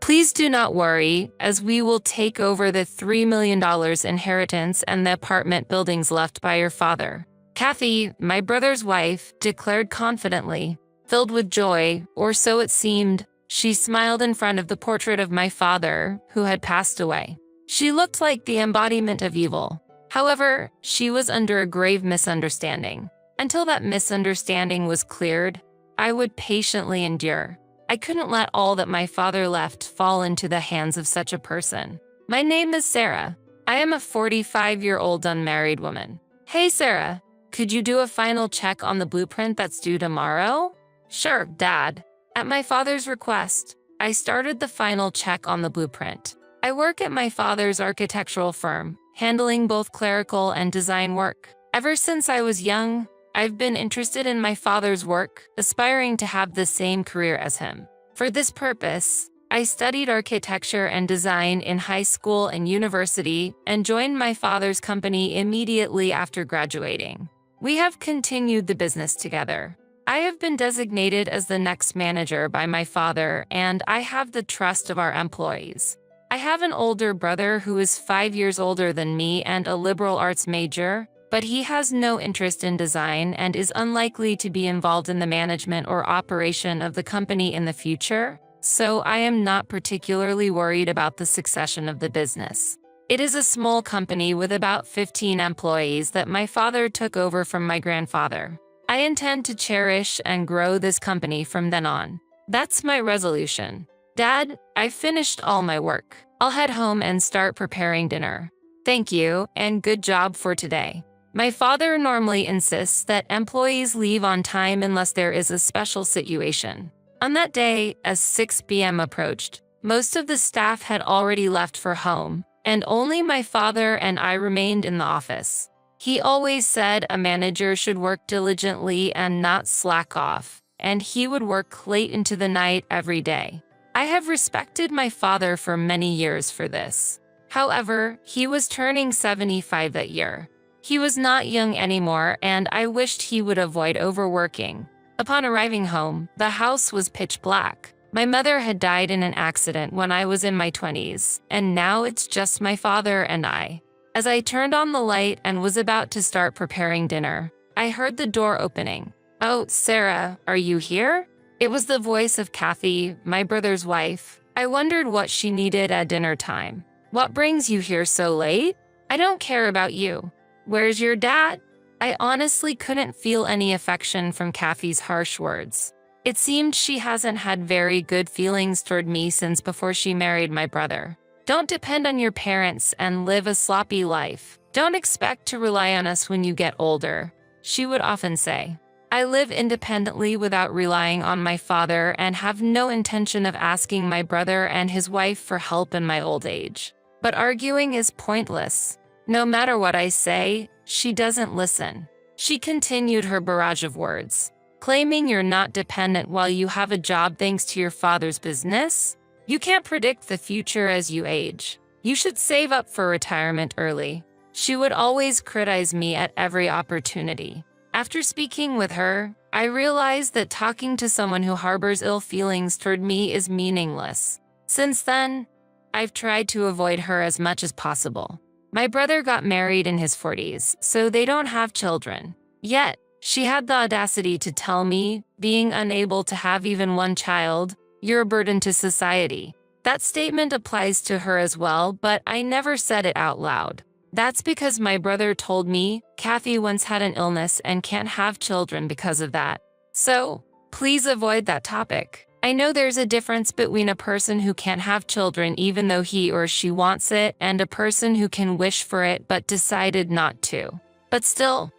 Please do not worry, as we will take over the $3 million inheritance and the apartment buildings left by your father. Kathy, my brother's wife, declared confidently. Filled with joy, or so it seemed, she smiled in front of the portrait of my father, who had passed away. She looked like the embodiment of evil. However, she was under a grave misunderstanding. Until that misunderstanding was cleared, I would patiently endure. I couldn't let all that my father left fall into the hands of such a person. My name is Sarah. I am a 45-year-old unmarried woman. Hey Sarah, could you do a final check on the blueprint that's due tomorrow? Sure, Dad. At my father's request, I started the final check on the blueprint. I work at my father's architectural firm, handling both clerical and design work. Ever since I was young, I've been interested in my father's work, aspiring to have the same career as him. For this purpose, I studied architecture and design in high school and university and joined my father's company immediately after graduating. We have continued the business together. I have been designated as the next manager by my father, and I have the trust of our employees. I have an older brother who is 5 years older than me and a liberal arts major, but he has no interest in design and is unlikely to be involved in the management or operation of the company in the future, so I am not particularly worried about the succession of the business. It is a small company with about 15 employees that my father took over from my grandfather. I intend to cherish and grow this company from then on. That's my resolution. Dad, I've finished all my work. I'll head home and start preparing dinner. Thank you, and good job for today. My father normally insists that employees leave on time unless there is a special situation. On that day, as 6 p.m. approached, most of the staff had already left for home, and only my father and I remained in the office. He always said a manager should work diligently and not slack off, and he would work late into the night every day. I have respected my father for many years for this. However, he was turning 75 that year. He was not young anymore, and I wished he would avoid overworking. Upon arriving home, the house was pitch black. My mother had died in an accident when I was in my 20s, and now it's just my father and I. As I turned on the light and was about to start preparing dinner, I heard the door opening. Oh, Sarah, are you here? It was the voice of Kathy, my brother's wife. I wondered what she needed at dinner time. What brings you here so late? I don't care about you. Where's your dad? I honestly couldn't feel any affection from Kathy's harsh words. It seemed she hasn't had very good feelings toward me since before she married my brother. Don't depend on your parents and live a sloppy life. Don't expect to rely on us when you get older, she would often say. I live independently without relying on my father and have no intention of asking my brother and his wife for help in my old age. But arguing is pointless. No matter what I say, she doesn't listen. She continued her barrage of words. Claiming you're not dependent while you have a job thanks to your father's business? You can't predict the future as you age. You should save up for retirement early. She would always criticize me at every opportunity. After speaking with her, I realized that talking to someone who harbors ill feelings toward me is meaningless. Since then, I've tried to avoid her as much as possible. My brother got married in his 40s, so they don't have children. Yet, she had the audacity to tell me, being unable to have even one child, "You're a burden to society." That statement applies to her as well, but I never said it out loud. That's because my brother told me Kathy once had an illness and can't have children because of that. So, please avoid that topic. I know there's a difference between a person who can't have children even though he or she wants it and a person who can wish for it but decided not to. But still,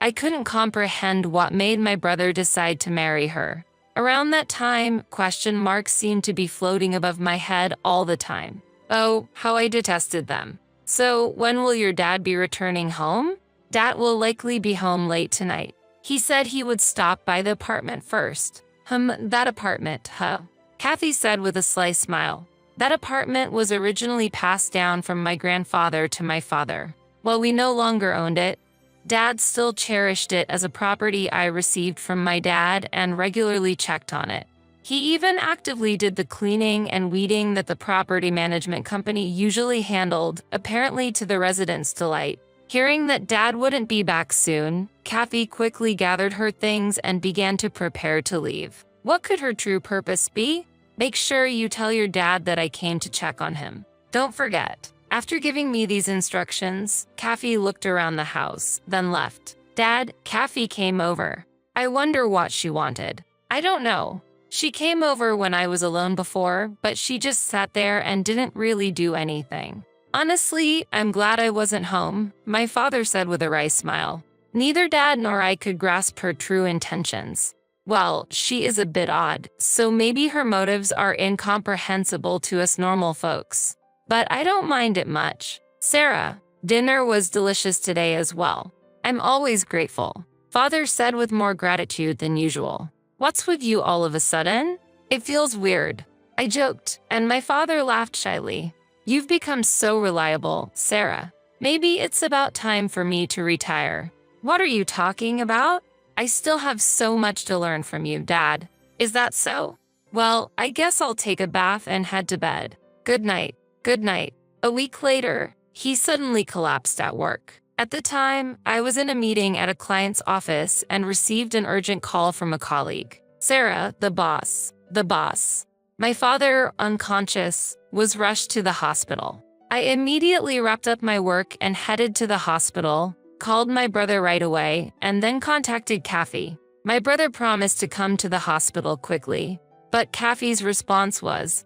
I couldn't comprehend what made my brother decide to marry her. Around that time, question marks seemed to be floating above my head all the time. Oh, how I detested them. So, when will your dad be returning home? Dad will likely be home late tonight. He said he would stop by the apartment first. That apartment, huh? Kathy said with a sly smile. That apartment was originally passed down from my grandfather to my father. While we no longer owned it, Dad still cherished it as a property I received from my dad and regularly checked on it. He even actively did the cleaning and weeding that the property management company usually handled, apparently to the residents' delight. Hearing that Dad wouldn't be back soon, Kathy quickly gathered her things and began to prepare to leave. What could her true purpose be? Make sure you tell your dad that I came to check on him. Don't forget. After giving me these instructions, Kathy looked around the house, then left. Dad, Kathy came over. I wonder what she wanted. I don't know. She came over when I was alone before, but she just sat there and didn't really do anything. Honestly, I'm glad I wasn't home, my father said with a wry smile. Neither Dad nor I could grasp her true intentions. Well, she is a bit odd, so maybe her motives are incomprehensible to us normal folks. But I don't mind it much. Sarah, dinner was delicious today as well. I'm always grateful, Father said with more gratitude than usual. What's with you all of a sudden? It feels weird. I joked, and my father laughed shyly. You've become so reliable, Sarah. Maybe it's about time for me to retire. What are you talking about? I still have so much to learn from you, Dad. Is that so? Well, I guess I'll take a bath and head to bed. Good night. Good night. A week later, he suddenly collapsed at work. At the time, I was in a meeting at a client's office and received an urgent call from a colleague. Sarah, the boss. My father, unconscious, was rushed to the hospital. I immediately wrapped up my work and headed to the hospital, called my brother right away, and then contacted Kathy. My brother promised to come to the hospital quickly, but Kathy's response was,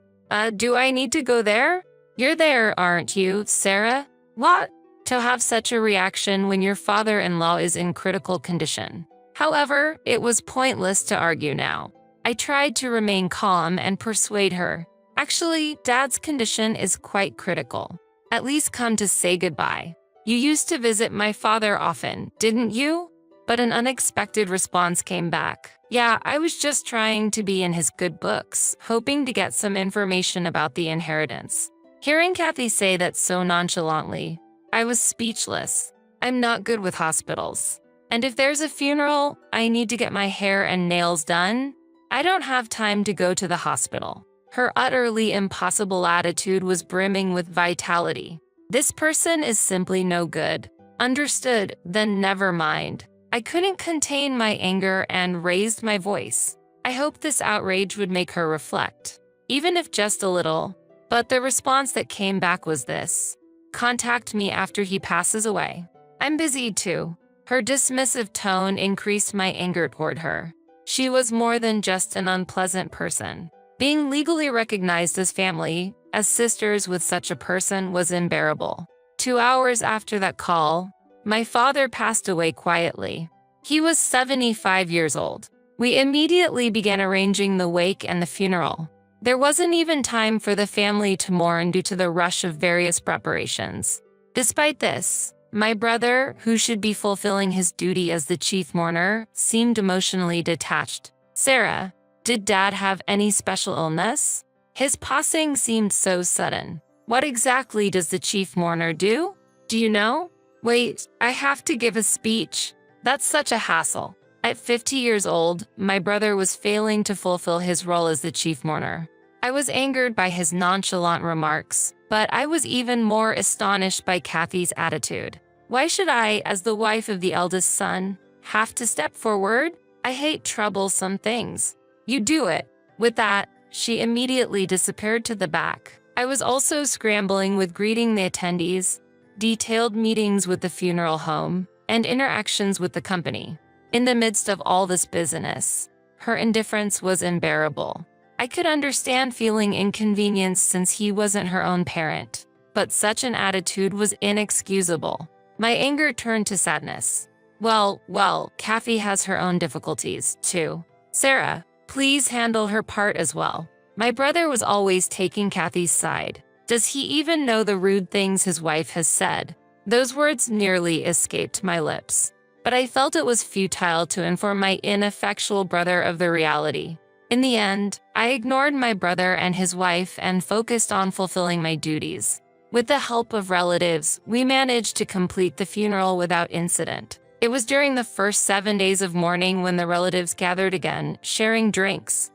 do I need to go there? You're there, aren't you, Sarah? What? To have such a reaction when your father-in-law is in critical condition. However, it was pointless to argue now. I tried to remain calm and persuade her. Actually, Dad's condition is quite critical. At least come to say goodbye. You used to visit my father often, didn't you? But an unexpected response came back. Yeah, I was just trying to be in his good books, hoping to get some information about the inheritance. Hearing Kathy say that so nonchalantly, I was speechless. I'm not good with hospitals. And if there's a funeral, I need to get my hair and nails done. I don't have time to go to the hospital. Her utterly impossible attitude was brimming with vitality. This person is simply no good. Understood, then never mind. I couldn't contain my anger and raised my voice. I hoped this outrage would make her reflect, even if just a little. But the response that came back was this. Contact me after he passes away. I'm busy too. Her dismissive tone increased my anger toward her. She was more than just an unpleasant person. Being legally recognized as family, as sisters with such a person was unbearable. 2 hours after that call, my father passed away quietly. He was 75 years old. We immediately began arranging the wake and the funeral. There wasn't even time for the family to mourn due to the rush of various preparations. Despite this, my brother, who should be fulfilling his duty as the chief mourner, seemed emotionally detached. Sarah, did Dad have any special illness? His passing seemed so sudden. What exactly does the chief mourner do? Do you know? Wait, I have to give a speech. That's such a hassle. At 50 years old, my brother was failing to fulfill his role as the chief mourner. I was angered by his nonchalant remarks, but I was even more astonished by Kathy's attitude. Why should I, as the wife of the eldest son, have to step forward? I hate troublesome things. You do it. With that, she immediately disappeared to the back. I was also scrambling with greeting the attendees, detailed meetings with the funeral home, and interactions with the company. In the midst of all this business, her indifference was unbearable. I could understand feeling inconvenienced since he wasn't her own parent, but such an attitude was inexcusable. My anger turned to sadness. Well, Kathy has her own difficulties, too. Sarah, please handle her part as well. My brother was always taking Kathy's side. Does he even know the rude things his wife has said? Those words nearly escaped my lips. But I felt it was futile to inform my ineffectual brother of the reality. In the end, I ignored my brother and his wife and focused on fulfilling my duties. With the help of relatives, we managed to complete the funeral without incident. It was during the first 7 days of mourning when the relatives gathered again, sharing drinks.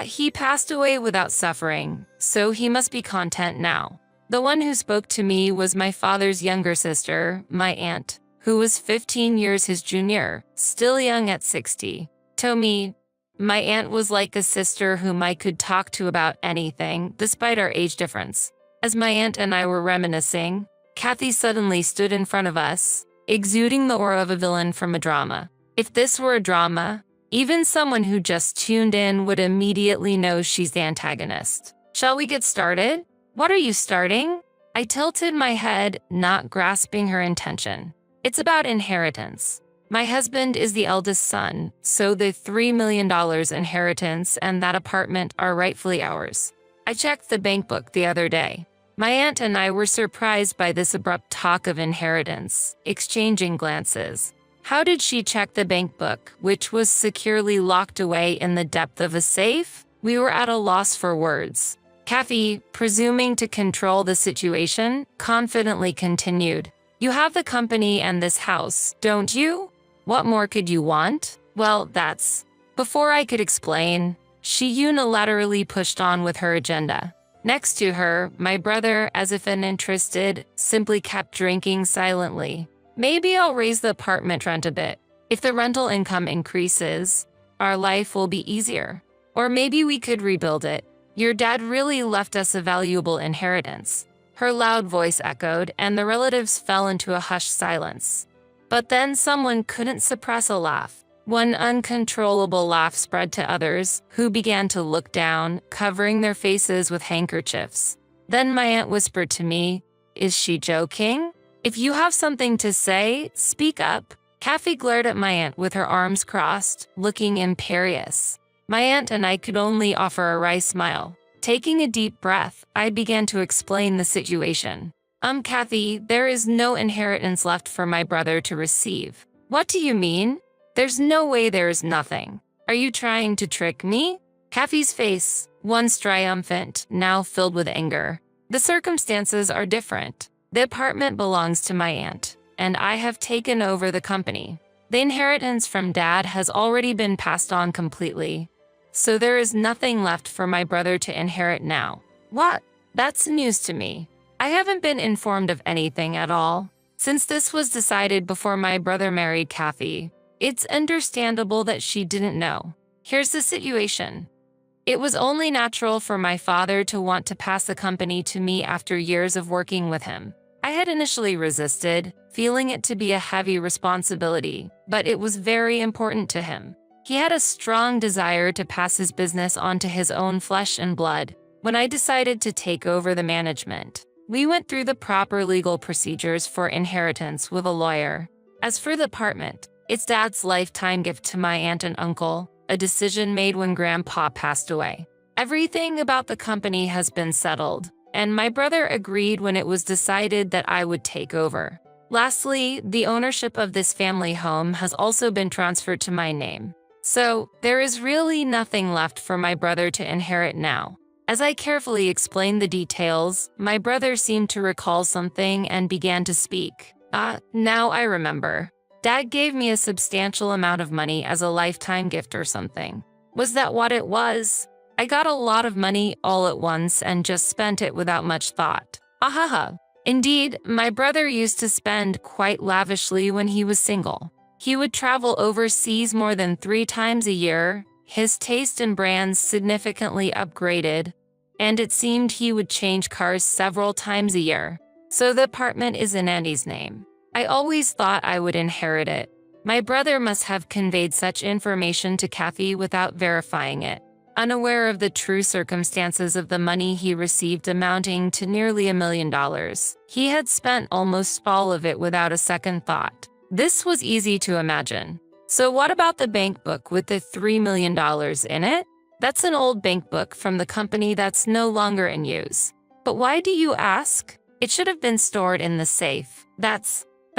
He passed away without suffering, so he must be content now. The one who spoke to me was my father's younger sister, my aunt, who was 15 years his junior, still young at 60. To me, my aunt was like a sister whom I could talk to about anything, despite our age difference. As my aunt and I were reminiscing, Kathy suddenly stood in front of us, exuding the aura of a villain from a drama. If this were a drama, even someone who just tuned in would immediately know she's the antagonist. Shall we get started? What are you starting? I tilted my head, not grasping her intention. It's about inheritance. My husband is the eldest son, so the $3 million inheritance and that apartment are rightfully ours. I checked the bank book the other day. My aunt and I were surprised by this abrupt talk of inheritance, exchanging glances. How did she check the bank book, which was securely locked away in the depth of a safe? We were at a loss for words. Kathy, presuming to control the situation, confidently continued. You have the company and this house, don't you? What more could you want? Well, that's... Before I could explain, she unilaterally pushed on with her agenda. Next to her, my brother, as if uninterested, simply kept drinking silently. Maybe I'll raise the apartment rent a bit. If the rental income increases, our life will be easier. Or maybe we could rebuild it. Your dad really left us a valuable inheritance. Her loud voice echoed, and the relatives fell into a hushed silence. But then someone couldn't suppress a laugh. One uncontrollable laugh spread to others, who began to look down, covering their faces with handkerchiefs. Then my aunt whispered to me, "Is she joking? If you have something to say, speak up." Kathy glared at my aunt with her arms crossed, looking imperious. My aunt and I could only offer a wry smile. Taking a deep breath, I began to explain the situation. Kathy, there is no inheritance left for my brother to receive." "What do you mean?" "There's no way there is nothing. Are you trying to trick me?" Kathy's face, once triumphant, now filled with anger. "The circumstances are different. The apartment belongs to my aunt, and I have taken over the company. The inheritance from Dad has already been passed on completely. So there is nothing left for my brother to inherit now." "What? That's news to me. I haven't been informed of anything at all. Since this was decided before my brother married Kathy, it's understandable that she didn't know. Here's the situation. It was only natural for my father to want to pass the company to me after years of working with him. I had initially resisted, feeling it to be a heavy responsibility, but it was very important to him. He had a strong desire to pass his business on to his own flesh and blood. When I decided to take over the management, we went through the proper legal procedures for inheritance with a lawyer. As for the apartment, it's Dad's lifetime gift to my aunt and uncle, a decision made when Grandpa passed away. Everything about the company has been settled, and my brother agreed when it was decided that I would take over. Lastly, the ownership of this family home has also been transferred to my name. So, there is really nothing left for my brother to inherit now. As I carefully explained the details, my brother seemed to recall something and began to speak. Now I remember. Dad gave me a substantial amount of money as a lifetime gift or something. Was that what it was? I got a lot of money all at once and just spent it without much thought. Ahaha. Indeed, my brother used to spend quite lavishly when he was single. He would travel overseas more than 3 times a year, his taste in brands significantly upgraded, and it seemed he would change cars several times a year. So the apartment is in Andy's name. I always thought I would inherit it. My brother must have conveyed such information to Kathy without verifying it. Unaware of the true circumstances of the money he received amounting to nearly $1 million, he had spent almost all of it without a second thought. This was easy to imagine. So what about the bank book with the $3 million in it? That's an old bank book from the company that's no longer in use. But why do you ask? It should have been stored in the safe. That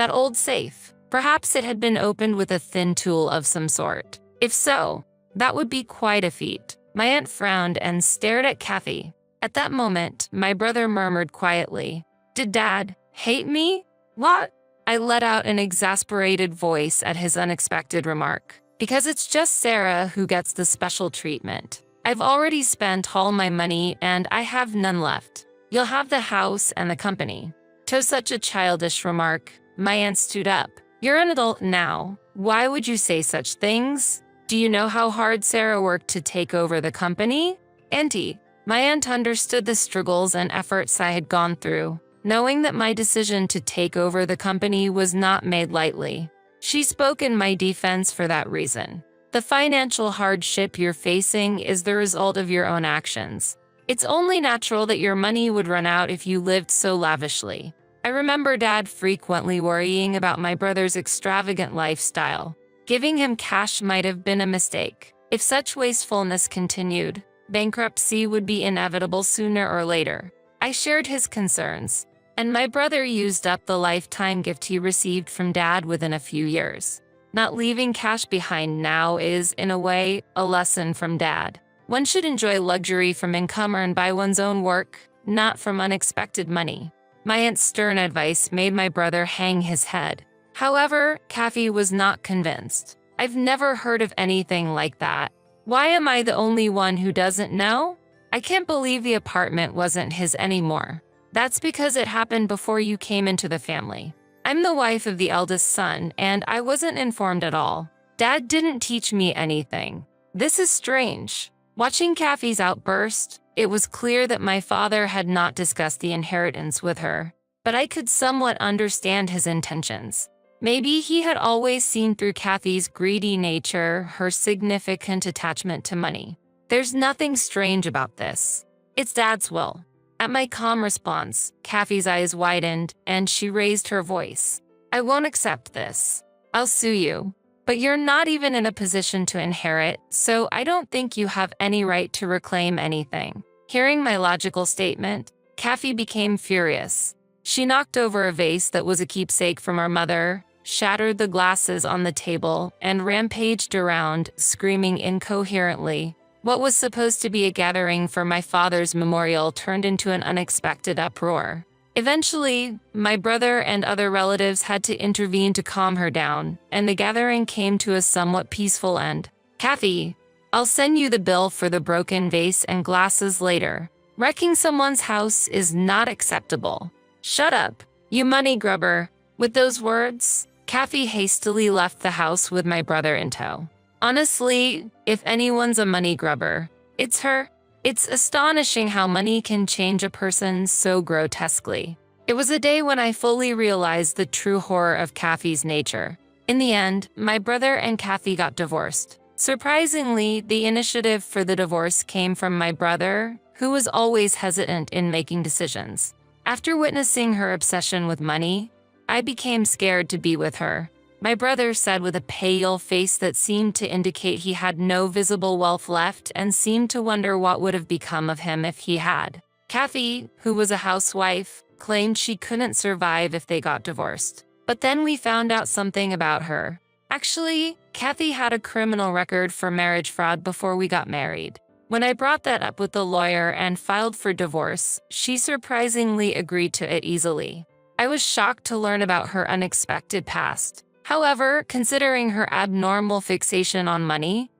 old safe. Perhaps it had been opened with a thin tool of some sort. If so, that would be quite a feat. My aunt frowned and stared at Kathy. At that moment, my brother murmured quietly, "Did Dad hate me?" "What?" I let out an exasperated voice at his unexpected remark. "Because it's just Sarah who gets the special treatment. I've already spent all my money and I have none left. You'll have the house and the company." To such a childish remark, my aunt stood up. "You're an adult now. Why would you say such things? Do you know how hard Sarah worked to take over the company?" "Auntie." My aunt understood the struggles and efforts I had gone through, knowing that my decision to take over the company was not made lightly. She spoke in my defense for that reason. "The financial hardship you're facing is the result of your own actions. It's only natural that your money would run out if you lived so lavishly." I remember Dad frequently worrying about my brother's extravagant lifestyle. Giving him cash might have been a mistake. If such wastefulness continued, bankruptcy would be inevitable sooner or later. I shared his concerns, and my brother used up the lifetime gift he received from Dad within a few years. Not leaving cash behind now is, in a way, a lesson from Dad. One should enjoy luxury from income earned by one's own work, not from unexpected money. My aunt's stern advice made my brother hang his head. However, Kathy was not convinced. "I've never heard of anything like that. Why am I the only one who doesn't know? I can't believe the apartment wasn't his anymore." "That's because it happened before you came into the family. I'm the wife of the eldest son, and I wasn't informed at all. Dad didn't teach me anything." This is strange. Watching Kathy's outburst, it was clear that my father had not discussed the inheritance with her, but I could somewhat understand his intentions. Maybe he had always seen through Kathy's greedy nature, her significant attachment to money. "There's nothing strange about this. It's Dad's will." At my calm response, Kathy's eyes widened and she raised her voice. "I won't accept this. I'll sue you. But you're not even in a position to inherit, so I don't think you have any right to reclaim anything." Hearing my logical statement, Kathy became furious. She knocked over a vase that was a keepsake from our mother, shattered the glasses on the table, and rampaged around, screaming incoherently. What was supposed to be a gathering for my father's memorial turned into an unexpected uproar. Eventually, my brother and other relatives had to intervene to calm her down, and the gathering came to a somewhat peaceful end. "Kathy, I'll send you the bill for the broken vase and glasses later. Wrecking someone's house is not acceptable." "Shut up, you money grubber." With those words, Kathy hastily left the house with my brother in tow. Honestly, if anyone's a money grubber, it's her. It's astonishing how money can change a person so grotesquely. It was a day when I fully realized the true horror of Kathy's nature. In the end, my brother and Kathy got divorced. Surprisingly, the initiative for the divorce came from my brother, who was always hesitant in making decisions. After witnessing her obsession with money, I became scared to be with her. My brother said with a pale face that seemed to indicate he had no visible wealth left and seemed to wonder what would have become of him if he had. Kathy, who was a housewife, claimed she couldn't survive if they got divorced. But then we found out something about her. Actually, Kathy had a criminal record for marriage fraud before we got married. When I brought that up with the lawyer and filed for divorce, she surprisingly agreed to it easily. I was shocked to learn about her unexpected past. However, considering her abnormal fixation on money,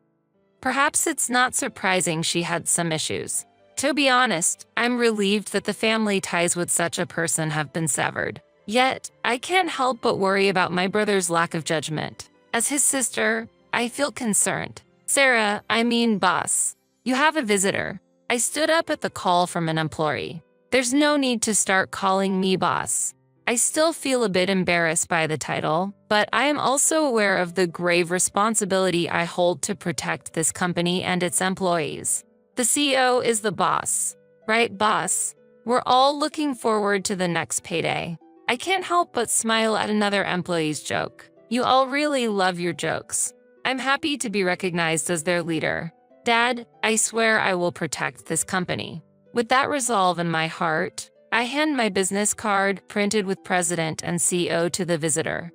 perhaps it's not surprising she had some issues. To be honest, I'm relieved that the family ties with such a person have been severed. Yet, I can't help but worry about my brother's lack of judgment. As his sister, I feel concerned. "Sarah, boss. You have a visitor." I stood up at the call from an employee. "There's no need to start calling me boss." I still feel a bit embarrassed by the title, but I am also aware of the grave responsibility I hold to protect this company and its employees. The CEO is the boss. Right, boss? We're all looking forward to the next payday. I can't help but smile at another employee's joke. You all really love your jokes. I'm happy to be recognized as their leader. Dad, I swear I will protect this company. With that resolve in my heart, I hand my business card, printed with President and CEO, to the visitor.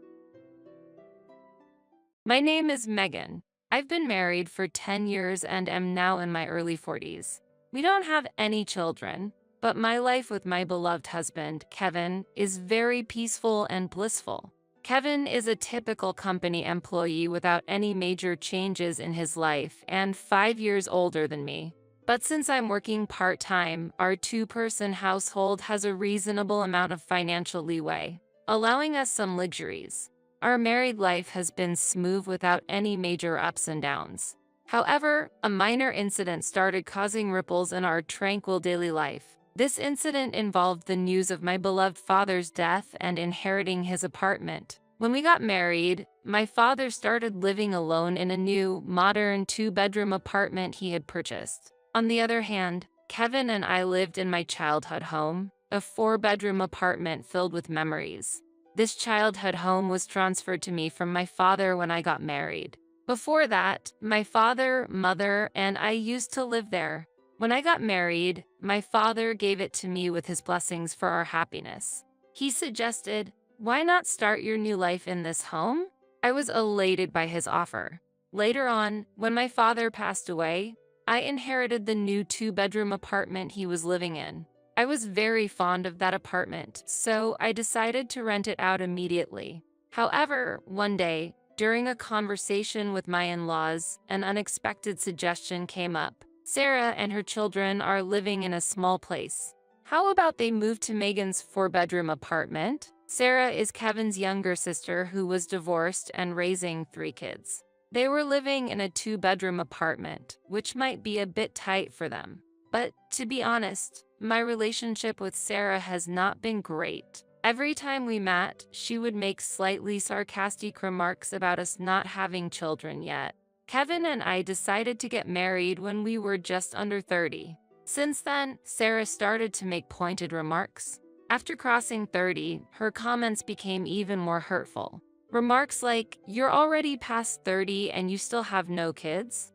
"My name is Megan. I've been married for 10 years and am now in my early 40s. We don't have any children, but my life with my beloved husband, Kevin, is very peaceful and blissful. Kevin is a typical company employee without any major changes in his life and 5 years older than me. But since I'm working part-time, our two-person household has a reasonable amount of financial leeway, allowing us some luxuries. Our married life has been smooth without any major ups and downs. However, a minor incident started causing ripples in our tranquil daily life. This incident involved the news of my beloved father's death and inheriting his apartment. When we got married, my father started living alone in a new, modern two-bedroom apartment he had purchased. On the other hand, Kevin and I lived in my childhood home, a four-bedroom apartment filled with memories. This childhood home was transferred to me from my father when I got married. Before that, my father, mother, and I used to live there. When I got married, my father gave it to me with his blessings for our happiness. He suggested, "Why not start your new life in this home?" I was elated by his offer. Later on, when my father passed away, I inherited the new two-bedroom apartment he was living in. I was very fond of that apartment, so I decided to rent it out immediately. However, one day, during a conversation with my in-laws, an unexpected suggestion came up. Sarah and her children are living in a small place. How about they move to Megan's four-bedroom apartment? Sarah is Kevin's younger sister who was divorced and raising 3 kids. They were living in a two-bedroom apartment, which might be a bit tight for them. But to be honest, my relationship with Sarah has not been great. Every time we met, she would make slightly sarcastic remarks about us not having children yet. Kevin and I decided to get married when we were just under 30. Since then, Sarah started to make pointed remarks. After crossing 30, her comments became even more hurtful. Remarks like, "You're already past 30 and you still have no kids?"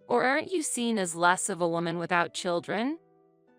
Or "Aren't you seen as less of a woman without children?"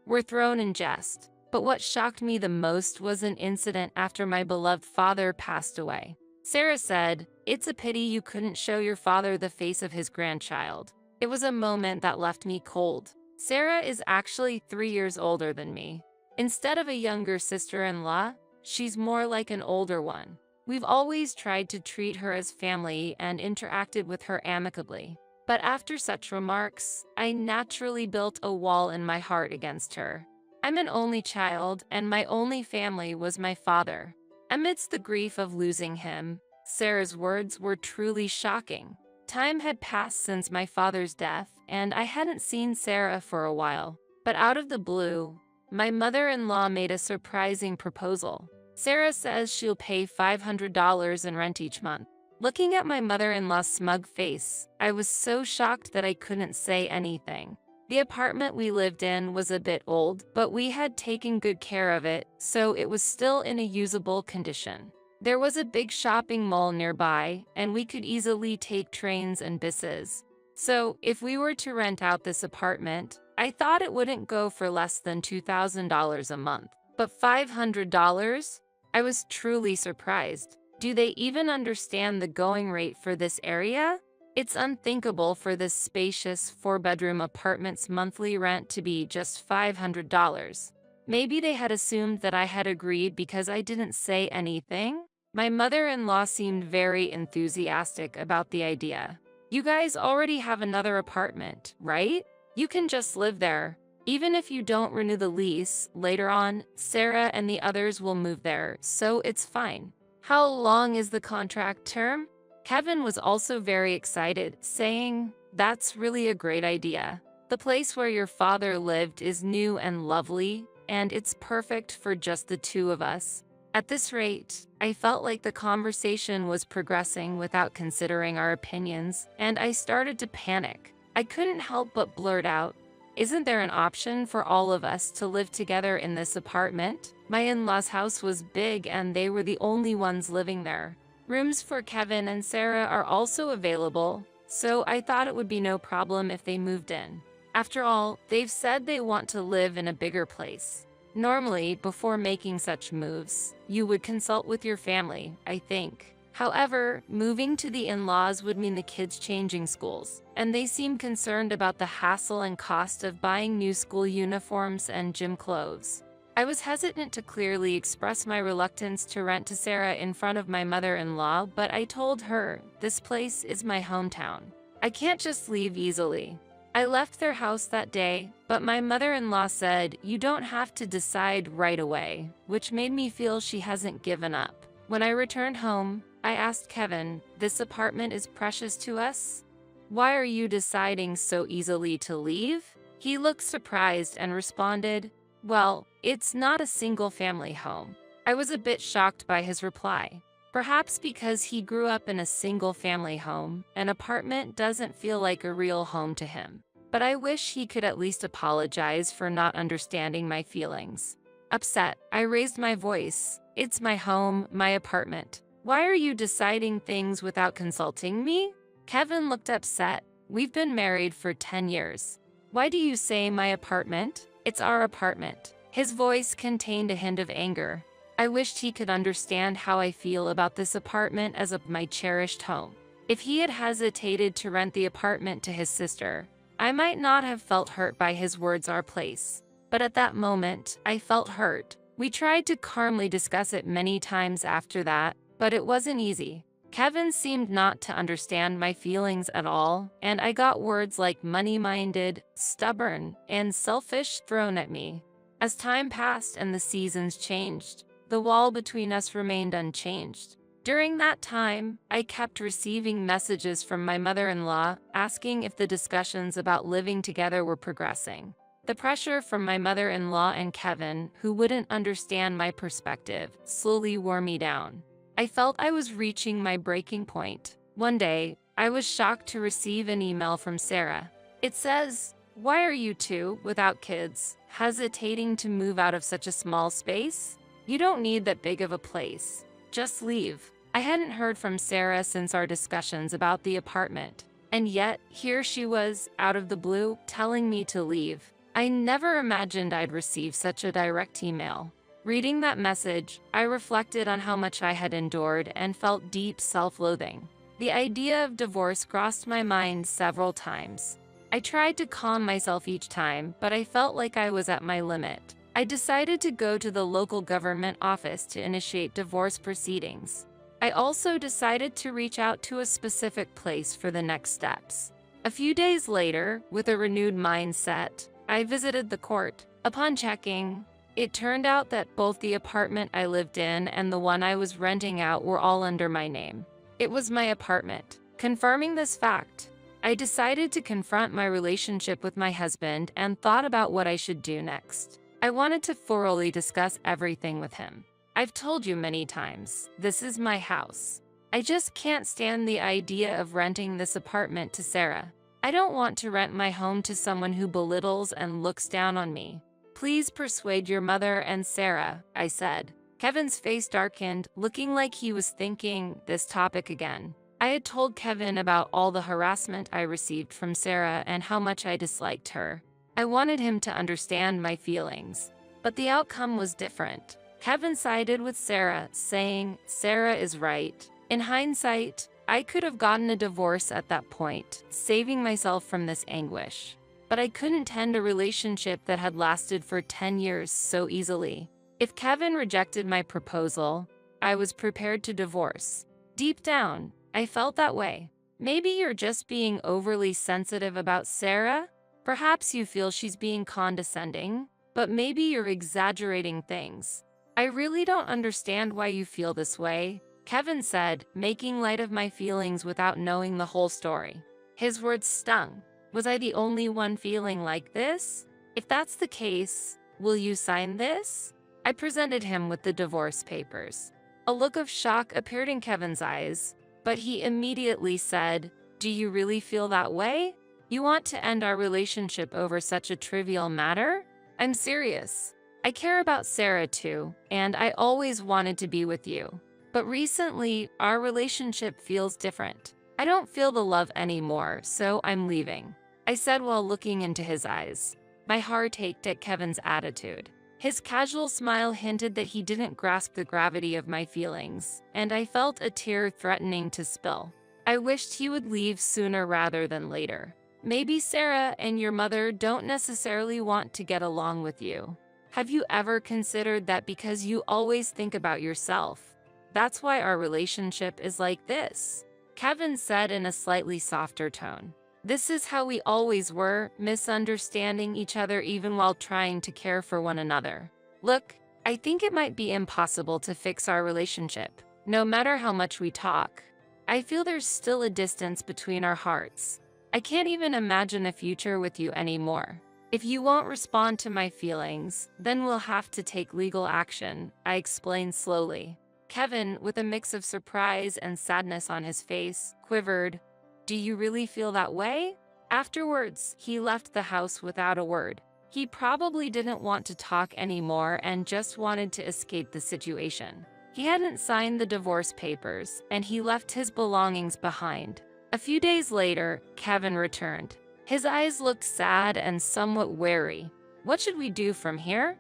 were thrown in jest. But what shocked me the most was an incident after my beloved father passed away. Sarah said, "It's a pity you couldn't show your father the face of his grandchild." It was a moment that left me cold. Sarah is actually 3 years older than me. Instead of a younger sister-in-law, she's more like an older one. We've always tried to treat her as family and interacted with her amicably. But after such remarks, I naturally built a wall in my heart against her. I'm an only child, and my only family was my father. Amidst the grief of losing him, Sarah's words were truly shocking. Time had passed since my father's death, and I hadn't seen Sarah for a while. But out of the blue, my mother-in-law made a surprising proposal. Sarah says she'll pay $500 in rent each month. Looking at my mother-in-law's smug face, I was so shocked that I couldn't say anything. The apartment we lived in was a bit old, but we had taken good care of it, so it was still in a usable condition. There was a big shopping mall nearby, and we could easily take trains and buses. So, if we were to rent out this apartment, I thought it wouldn't go for less than $2,000 a month. But $500? I was truly surprised. Do they even understand the going rate for this area? It's unthinkable for this spacious four-bedroom apartment's monthly rent to be just $500. Maybe they had assumed that I had agreed because I didn't say anything? My mother-in-law seemed very enthusiastic about the idea. "You guys already have another apartment, right? You can just live there. Even if you don't renew the lease, later on, Sarah and the others will move there, so it's fine." How long is the contract term? Kevin was also very excited, saying, "That's really a great idea. The place where your father lived is new and lovely, and it's perfect for just the two of us." At this rate, I felt like the conversation was progressing without considering our opinions, and I started to panic. I couldn't help but blurt out, "Isn't there an option for all of us to live together in this apartment?" My in-laws' house was big and they were the only ones living there. Rooms for Kevin and Sarah are also available, so I thought it would be no problem if they moved in. After all, they've said they want to live in a bigger place. Normally, before making such moves, you would consult with your family, I think. However, moving to the in-laws would mean the kids changing schools, and they seem concerned about the hassle and cost of buying new school uniforms and gym clothes. I was hesitant to clearly express my reluctance to rent to Sarah in front of my mother-in-law, but I told her, "This place is my hometown. I can't just leave easily." I left their house that day, but my mother-in-law said, "You don't have to decide right away," which made me feel she hasn't given up. When I returned home, I asked Kevin, "This apartment is precious to us? Why are you deciding so easily to leave?" He looked surprised and responded, "Well, it's not a single-family home." I was a bit shocked by his reply. Perhaps because he grew up in a single-family home, an apartment doesn't feel like a real home to him. But I wish he could at least apologize for not understanding my feelings. Upset, I raised my voice. "It's my home, my apartment. Why are you deciding things without consulting me?" Kevin looked upset. "We've been married for 10 years. Why do you say my apartment? It's our apartment." His voice contained a hint of anger. I wished he could understand how I feel about this apartment as my cherished home. If he had hesitated to rent the apartment to his sister, I might not have felt hurt by his words "our place." But at that moment, I felt hurt. We tried to calmly discuss it many times after that, but it wasn't easy. Kevin seemed not to understand my feelings at all, and I got words like money-minded, stubborn, and selfish thrown at me. As time passed and the seasons changed, the wall between us remained unchanged. During that time, I kept receiving messages from my mother-in-law asking if the discussions about living together were progressing. The pressure from my mother-in-law and Kevin, who wouldn't understand my perspective, slowly wore me down. I felt I was reaching my breaking point. One day, I was shocked to receive an email from Sarah. It says, "Why are you two, without kids, hesitating to move out of such a small space? You don't need that big of a place. Just leave." I hadn't heard from Sarah since our discussions about the apartment, and yet here she was, out of the blue, telling me to leave. I never imagined I'd receive such a direct email. Reading that message, I reflected on how much I had endured and felt deep self-loathing. The idea of divorce crossed my mind several times. I tried to calm myself each time, but I felt like I was at my limit. I decided to go to the local government office to initiate divorce proceedings. I also decided to reach out to a specific place for the next steps. A few days later, with a renewed mindset, I visited the court. Upon checking, it turned out that both the apartment I lived in and the one I was renting out were all under my name. It was my apartment. Confirming this fact, I decided to confront my relationship with my husband and thought about what I should do next. I wanted to thoroughly discuss everything with him. I've told you many times, this is my house. I just can't stand the idea of renting this apartment to Sarah. I don't want to rent my home to someone who belittles and looks down on me. Please persuade your mother and Sarah, I said. Kevin's face darkened, looking like he was thinking this topic again. I had told Kevin about all the harassment I received from Sarah and how much I disliked her. I wanted him to understand my feelings, but the outcome was different. Kevin sided with Sarah, saying, "Sarah is right." In hindsight, I could have gotten a divorce at that point, saving myself from this anguish. But I couldn't end a relationship that had lasted for 10 years so easily. If Kevin rejected my proposal, I was prepared to divorce. Deep down, I felt that way. Maybe you're just being overly sensitive about Sarah? Perhaps you feel she's being condescending, but maybe you're exaggerating things. I really don't understand why you feel this way, Kevin said, making light of my feelings without knowing the whole story. His words stung. Was I the only one feeling like this? If that's the case, will you sign this? I presented him with the divorce papers. A look of shock appeared in Kevin's eyes, but he immediately said, "Do you really feel that way? You want to end our relationship over such a trivial matter? I'm serious. I care about Sarah too, and I always wanted to be with you. But recently, our relationship feels different. I don't feel the love anymore, so I'm leaving," I said while looking into his eyes. My heart ached at Kevin's attitude. His casual smile hinted that he didn't grasp the gravity of my feelings, and I felt a tear threatening to spill. I wished he would leave sooner rather than later. Maybe Sarah and your mother don't necessarily want to get along with you. Have you ever considered that because you always think about yourself? That's why our relationship is like this, Kevin said in a slightly softer tone. This is how we always were, misunderstanding each other even while trying to care for one another. Look, I think it might be impossible to fix our relationship, no matter how much we talk. I feel there's still a distance between our hearts. I can't even imagine a future with you anymore. If you won't respond to my feelings, then we'll have to take legal action, I explained slowly. Kevin, with a mix of surprise and sadness on his face, quivered. Do you really feel that way? Afterwards, he left the house without a word. He probably didn't want to talk anymore and just wanted to escape the situation. He hadn't signed the divorce papers, and he left his belongings behind. A few days later, Kevin returned. His eyes looked sad and somewhat wary. What should we do from here?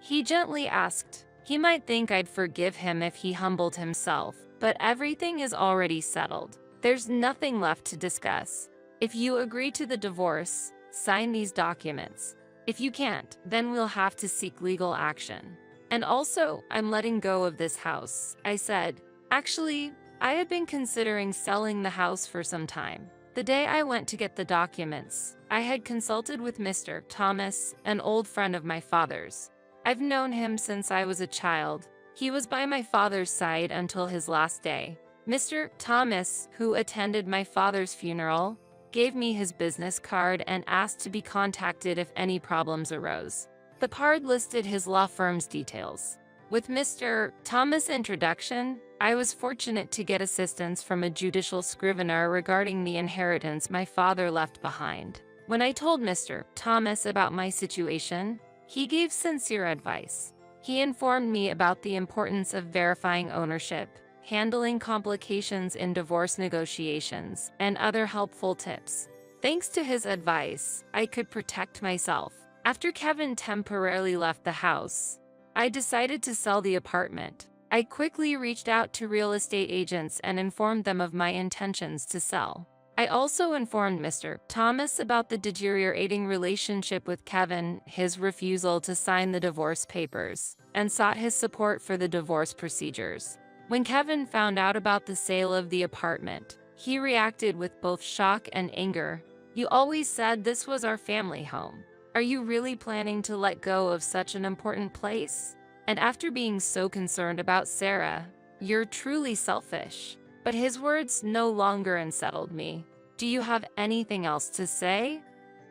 He gently asked. He might think I'd forgive him if he humbled himself, but everything is already settled. There's nothing left to discuss. If you agree to the divorce, sign these documents. If you can't, then we'll have to seek legal action. And also, I'm letting go of this house, I said. Actually, I had been considering selling the house for some time. The day I went to get the documents, I had consulted with Mr. Thomas, an old friend of my father's. I've known him since I was a child. He was by my father's side until his last day. Mr. Thomas, who attended my father's funeral, gave me his business card and asked to be contacted if any problems arose. The card listed his law firm's details. With Mr. Thomas' introduction, I was fortunate to get assistance from a judicial scrivener regarding the inheritance my father left behind. When I told Mr. Thomas about my situation, he gave sincere advice. He informed me about the importance of verifying ownership, handling complications in divorce negotiations, and other helpful tips. Thanks to his advice, I could protect myself. After Kevin temporarily left the house, I decided to sell the apartment. I quickly reached out to real estate agents and informed them of my intentions to sell. I also informed Mr. Thomas about the deteriorating relationship with Kevin, his refusal to sign the divorce papers, and sought his support for the divorce procedures. When Kevin found out about the sale of the apartment, he reacted with both shock and anger. You always said this was our family home. Are you really planning to let go of such an important place? And after being so concerned about Sarah, you're truly selfish. But his words no longer unsettled me. Do you have anything else to say?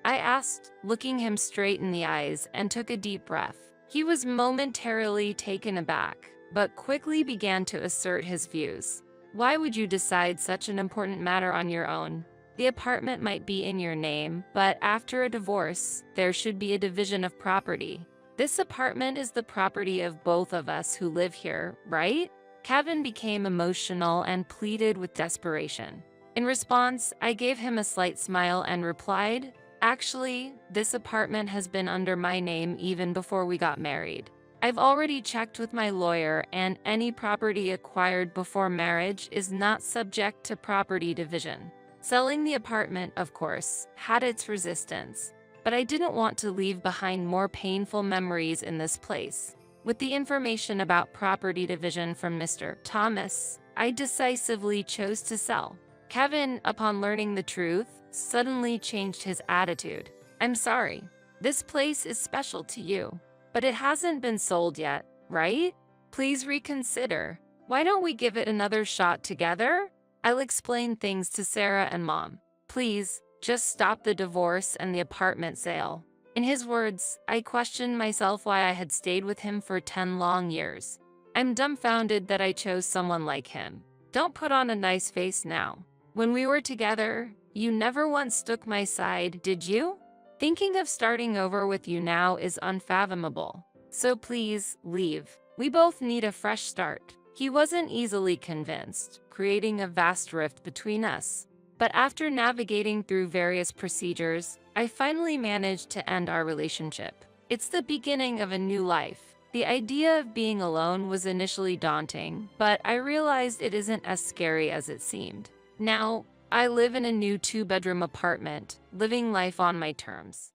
I asked, looking him straight in the eyes, and took a deep breath. He was momentarily taken aback, but quickly began to assert his views. Why would you decide such an important matter on your own? The apartment might be in your name, but after a divorce, there should be a division of property. This apartment is the property of both of us who live here, right? Kevin became emotional and pleaded with desperation. In response, I gave him a slight smile and replied, Actually, this apartment has been under my name even before we got married. I've already checked with my lawyer, and any property acquired before marriage is not subject to property division. Selling the apartment, of course, had its resistance, but I didn't want to leave behind more painful memories in this place. With the information about property division from Mr. Thomas, I decisively chose to sell. Kevin, upon learning the truth, suddenly changed his attitude. I'm sorry. This place is special to you, but it hasn't been sold yet, right? Please reconsider. Why don't we give it another shot together? I'll explain things to Sarah and Mom. Please, just stop the divorce and the apartment sale. In his words, I questioned myself why I had stayed with him for 10 long years. I'm dumbfounded that I chose someone like him. Don't put on a nice face now. When we were together, you never once took my side, did you? Thinking of starting over with you now is unfathomable. So please, leave. We both need a fresh start. He wasn't easily convinced, creating a vast rift between us. But after navigating through various procedures, I finally managed to end our relationship. It's the beginning of a new life. The idea of being alone was initially daunting, but I realized it isn't as scary as it seemed. Now, I live in a new 2-bedroom apartment, living life on my terms.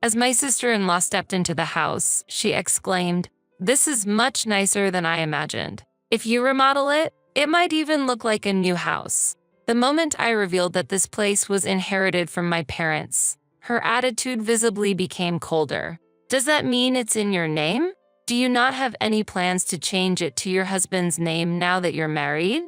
As my sister-in-law stepped into the house, she exclaimed, "This is much nicer than I imagined. If you remodel it, it might even look like a new house." The moment I revealed that this place was inherited from my parents, her attitude visibly became colder. Does that mean it's in your name? Do you not have any plans to change it to your husband's name now that you're married?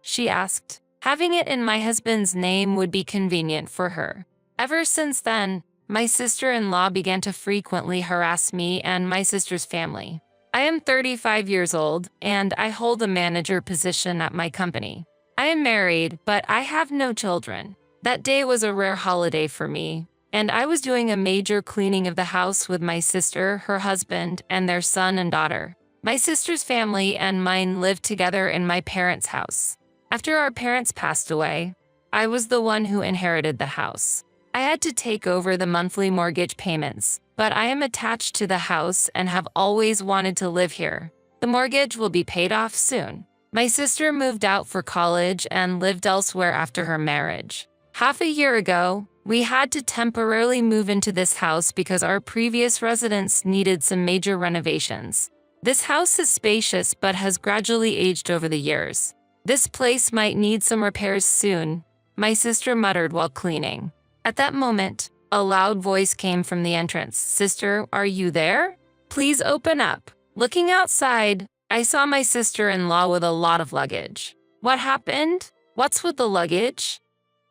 She asked. Having it in my husband's name would be convenient for her. Ever since then, my sister-in-law began to frequently harass me and my sister's family. I am 35 years old, and I hold a manager position at my company. I am married, but I have no children. That day was a rare holiday for me, and I was doing a major cleaning of the house with my sister, her husband, and their son and daughter. My sister's family and mine lived together in my parents' house. After our parents passed away, I was the one who inherited the house. I had to take over the monthly mortgage payments, but I am attached to the house and have always wanted to live here. The mortgage will be paid off soon. My sister moved out for college and lived elsewhere after her marriage. Half a year ago, we had to temporarily move into this house because our previous residence needed some major renovations. This house is spacious but has gradually aged over the years. This place might need some repairs soon, my sister muttered while cleaning. At that moment, a loud voice came from the entrance. Sister, are you there? Please open up. Looking outside, I saw my sister-in-law with a lot of luggage. What happened? What's with the luggage?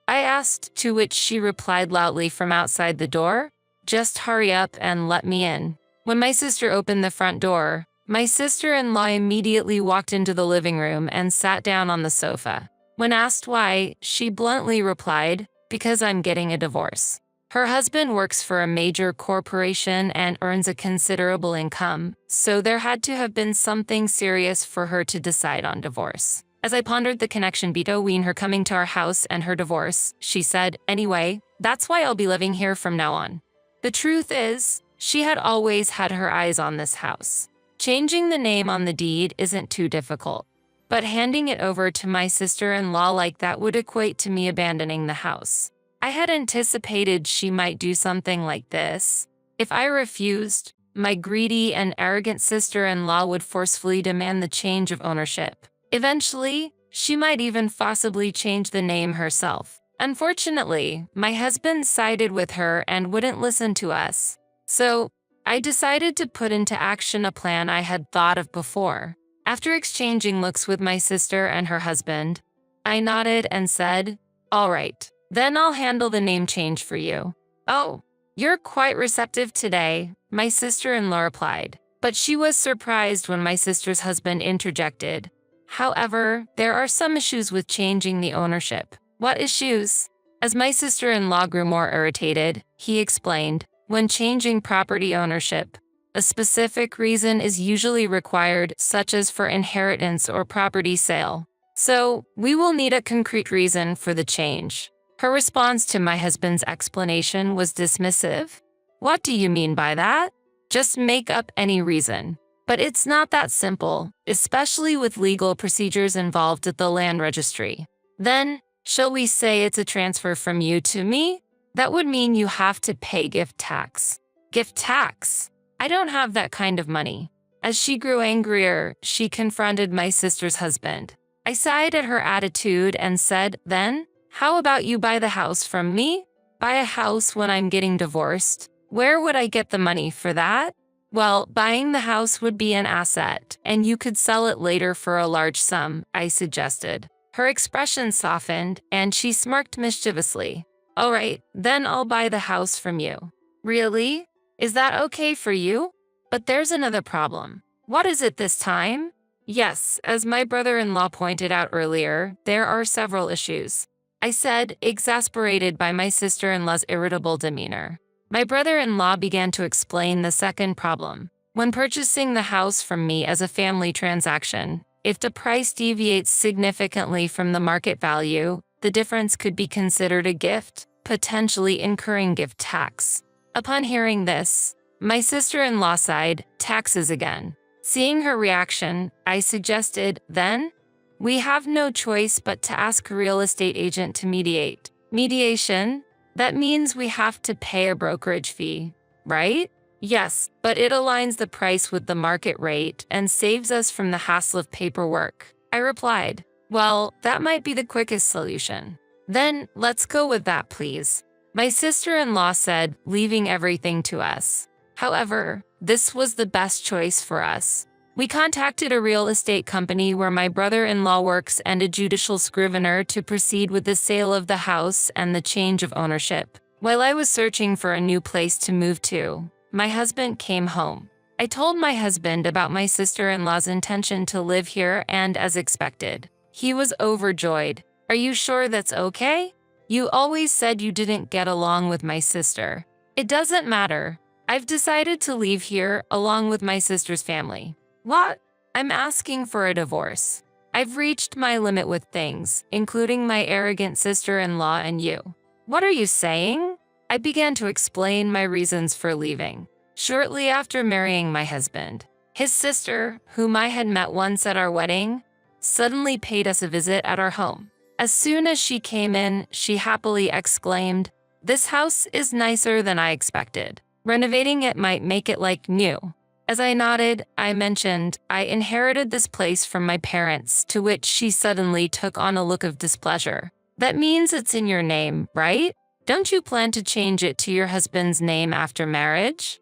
I asked, to which she replied loudly from outside the door, just hurry up and let me in. When my sister opened the front door, my sister-in-law immediately walked into the living room and sat down on the sofa. When asked why, she bluntly replied, because I'm getting a divorce. Her husband works for a major corporation and earns a considerable income, so there had to have been something serious for her to decide on divorce. As I pondered the connection between her coming to our house and her divorce, she said, anyway, that's why I'll be living here from now on. The truth is, she had always had her eyes on this house. Changing the name on the deed isn't too difficult, but handing it over to my sister-in-law like that would equate to me abandoning the house. I had anticipated she might do something like this. If I refused, my greedy and arrogant sister-in-law would forcefully demand the change of ownership. Eventually, she might even forcibly change the name herself. Unfortunately, my husband sided with her and wouldn't listen to us. So, I decided to put into action a plan I had thought of before. After exchanging looks with my sister and her husband, I nodded and said, all right, then I'll handle the name change for you. Oh, you're quite receptive today, my sister-in-law replied. But she was surprised when my sister's husband interjected. However, there are some issues with changing the ownership. What issues? As my sister-in-law grew more irritated, he explained, when changing property ownership, a specific reason is usually required, such as for inheritance or property sale. So, we will need a concrete reason for the change. Her response to my husband's explanation was dismissive. What do you mean by that? Just make up any reason. But it's not that simple, especially with legal procedures involved at the land registry. Then, shall we say it's a transfer from you to me? That would mean you have to pay gift tax. Gift tax? I don't have that kind of money. As she grew angrier, she confronted my sister's husband. I sighed at her attitude and said, then, how about you buy the house from me? Buy a house when I'm getting divorced? Where would I get the money for that? Well, buying the house would be an asset, and you could sell it later for a large sum, I suggested. Her expression softened, and she smirked mischievously. All right, then I'll buy the house from you. Really? Is that okay for you? But there's another problem. What is it this time? Yes, as my brother-in-law pointed out earlier, there are several issues. I said, exasperated by my sister-in-law's irritable demeanor. My brother-in-law began to explain the second problem. When purchasing the house from me as a family transaction, if the price deviates significantly from the market value, the difference could be considered a gift, potentially incurring gift tax. Upon hearing this, my sister-in-law sighed, taxes again. Seeing her reaction, I suggested, then, we have no choice but to ask a real estate agent to mediate. Mediation? That means we have to pay a brokerage fee, right? Yes, but it aligns the price with the market rate and saves us from the hassle of paperwork. I replied, Well, that might be the quickest solution. Then, let's go with that, please. My sister-in-law said, leaving everything to us. However, this was the best choice for us. We contacted a real estate company where my brother-in-law works and a judicial scrivener to proceed with the sale of the house and the change of ownership. While I was searching for a new place to move to, my husband came home. I told my husband about my sister-in-law's intention to live here, and as expected, he was overjoyed. Are you sure that's okay? You always said you didn't get along with my sister. It doesn't matter. I've decided to leave here along with my sister's family. What? I'm asking for a divorce. I've reached my limit with things, including my arrogant sister-in-law and you. What are you saying? I began to explain my reasons for leaving. Shortly after marrying my husband, his sister, whom I had met once at our wedding, suddenly paid us a visit at our home. As soon as she came in, she happily exclaimed, "This house is nicer than I expected. Renovating it might make it like new." As I nodded, I mentioned, "I inherited this place from my parents," to which she suddenly took on a look of displeasure. "That means it's in your name, right? Don't you plan to change it to your husband's name after marriage?"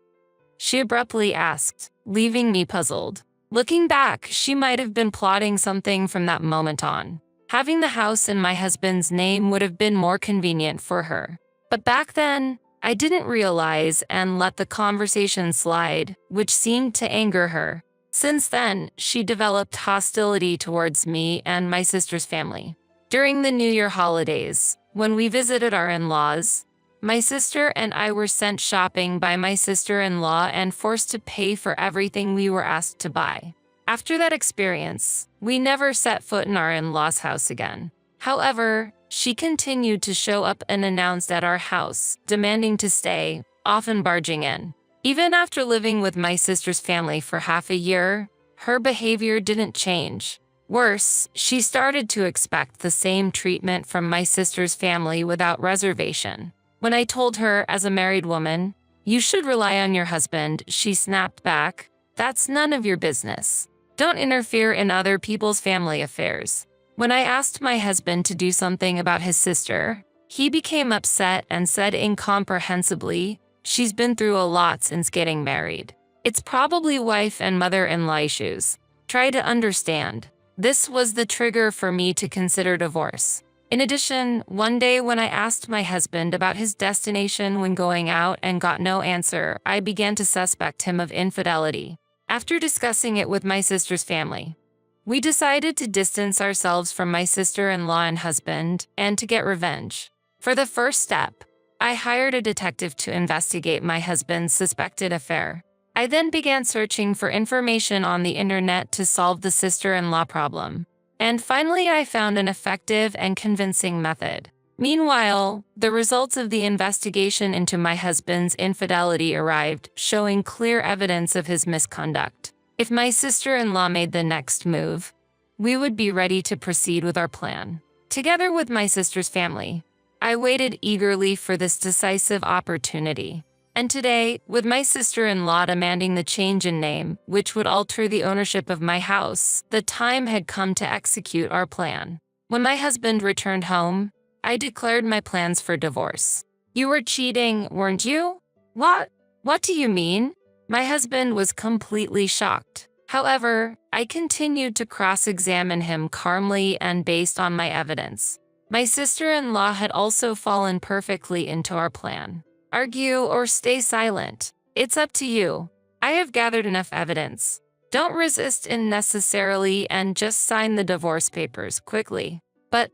She abruptly asked, leaving me puzzled. Looking back, she might have been plotting something from that moment on. Having the house in my husband's name would have been more convenient for her. But back then, I didn't realize and let the conversation slide, which seemed to anger her. Since then, she developed hostility towards me and my sister's family. During the New Year holidays, when we visited our in-laws, my sister and I were sent shopping by my sister-in-law and forced to pay for everything we were asked to buy. After that experience, we never set foot in our in-laws' house again. However, she continued to show up unannounced at our house, demanding to stay, often barging in. Even after living with my sister's family for half a year, her behavior didn't change. Worse, she started to expect the same treatment from my sister's family without reservation. When I told her, as a married woman, "You should rely on your husband," she snapped back, "That's none of your business. Don't interfere in other people's family affairs." When I asked my husband to do something about his sister, he became upset and said incomprehensibly, "She's been through a lot since getting married. It's probably wife and mother-in-law issues. Try to understand." This was the trigger for me to consider divorce. In addition, one day when I asked my husband about his destination when going out and got no answer, I began to suspect him of infidelity. After discussing it with my sister's family, we decided to distance ourselves from my sister-in-law and husband and to get revenge. For the first step, I hired a detective to investigate my husband's suspected affair. I then began searching for information on the internet to solve the sister-in-law problem. And finally, I found an effective and convincing method. Meanwhile, the results of the investigation into my husband's infidelity arrived, showing clear evidence of his misconduct. If my sister-in-law made the next move, we would be ready to proceed with our plan. Together with my sister's family, I waited eagerly for this decisive opportunity. And today, with my sister-in-law demanding the change in name, which would alter the ownership of my house, the time had come to execute our plan. When my husband returned home, I declared my plans for divorce. "You were cheating, weren't you?" "What? What do you mean?" My husband was completely shocked. However, I continued to cross-examine him calmly and based on my evidence. My sister-in-law had also fallen perfectly into our plan. "Argue or stay silent. It's up to you. I have gathered enough evidence. Don't resist unnecessarily and just sign the divorce papers quickly." But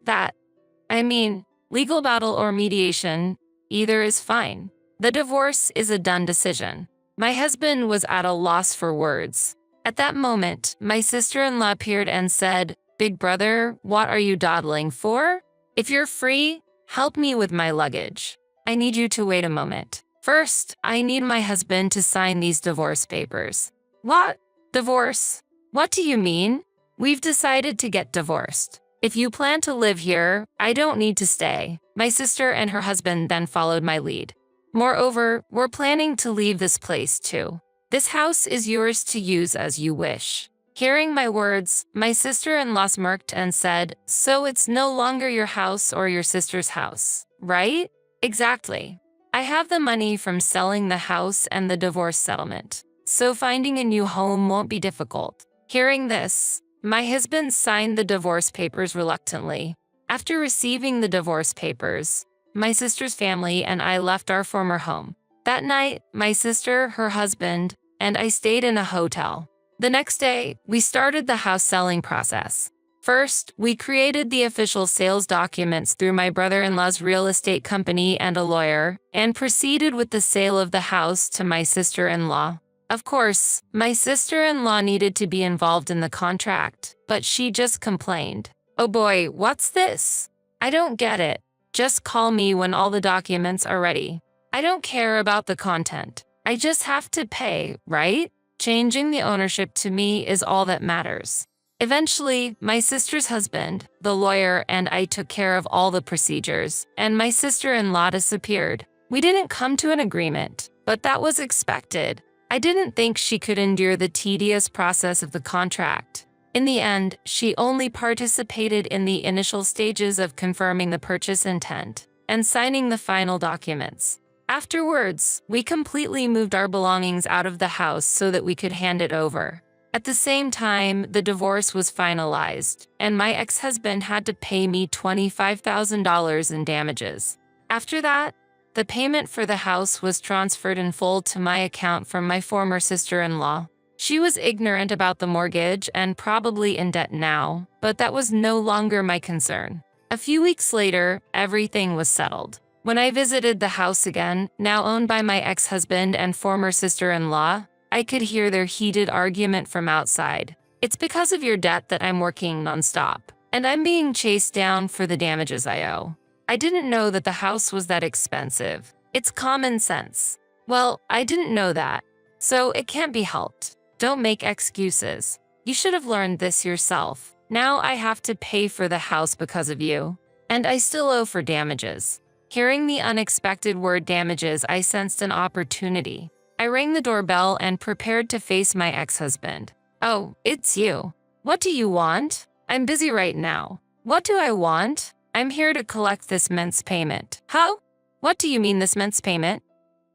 legal battle or mediation, either is fine. The divorce is a done decision. My husband was at a loss for words. At that moment, my sister-in-law appeared and said, "Big brother, what are you dawdling for? If you're free, help me with my luggage. I need you to wait a moment. First, I need my husband to sign these divorce papers." "What? Divorce? What do you mean?" "We've decided to get divorced. If you plan to live here, I don't need to stay." My sister and her husband then followed my lead. "Moreover, we're planning to leave this place too. This house is yours to use as you wish." Hearing my words, my sister-in-law smirked and said, "So it's no longer your house or your sister's house, right?" "Exactly. I have the money from selling the house and the divorce settlement, so finding a new home won't be difficult." Hearing this, my husband signed the divorce papers reluctantly. After receiving the divorce papers, my sister's family and I left our former home. That night, my sister, her husband, and I stayed in a hotel. The next day, we started the house selling process. First, we created the official sales documents through my brother-in-law's real estate company and a lawyer, and proceeded with the sale of the house to my sister-in-law. Of course, my sister-in-law needed to be involved in the contract, but she just complained. "Oh boy, what's this? I don't get it. Just call me when all the documents are ready. I don't care about the content. I just have to pay, right? Changing the ownership to me is all that matters." Eventually, my sister's husband, the lawyer, and I took care of all the procedures, and my sister-in-law disappeared. We didn't come to an agreement, but that was expected. I didn't think she could endure the tedious process of the contract. In the end, she only participated in the initial stages of confirming the purchase intent and signing the final documents. Afterwards, we completely moved our belongings out of the house so that we could hand it over. At the same time, the divorce was finalized, and my ex-husband had to pay me $25,000 in damages. After that, the payment for the house was transferred in full to my account from my former sister-in-law. She was ignorant about the mortgage and probably in debt now, but that was no longer my concern. A few weeks later, everything was settled. When I visited the house again, now owned by my ex-husband and former sister-in-law, I could hear their heated argument from outside. "It's because of your debt that I'm working nonstop, and I'm being chased down for the damages I owe. I didn't know that the house was that expensive. It's common sense." "Well, I didn't know that, so it can't be helped. Don't make excuses. You should have learned this yourself. Now I have to pay for the house because of you, and I still owe for damages." Hearing the unexpected word damages, I sensed an opportunity. I rang the doorbell and prepared to face my ex-husband. "Oh, it's you. What do you want?" "I'm busy right now." "What do I want?" "I'm here to collect this month's payment." "How? What do you mean this month's payment?"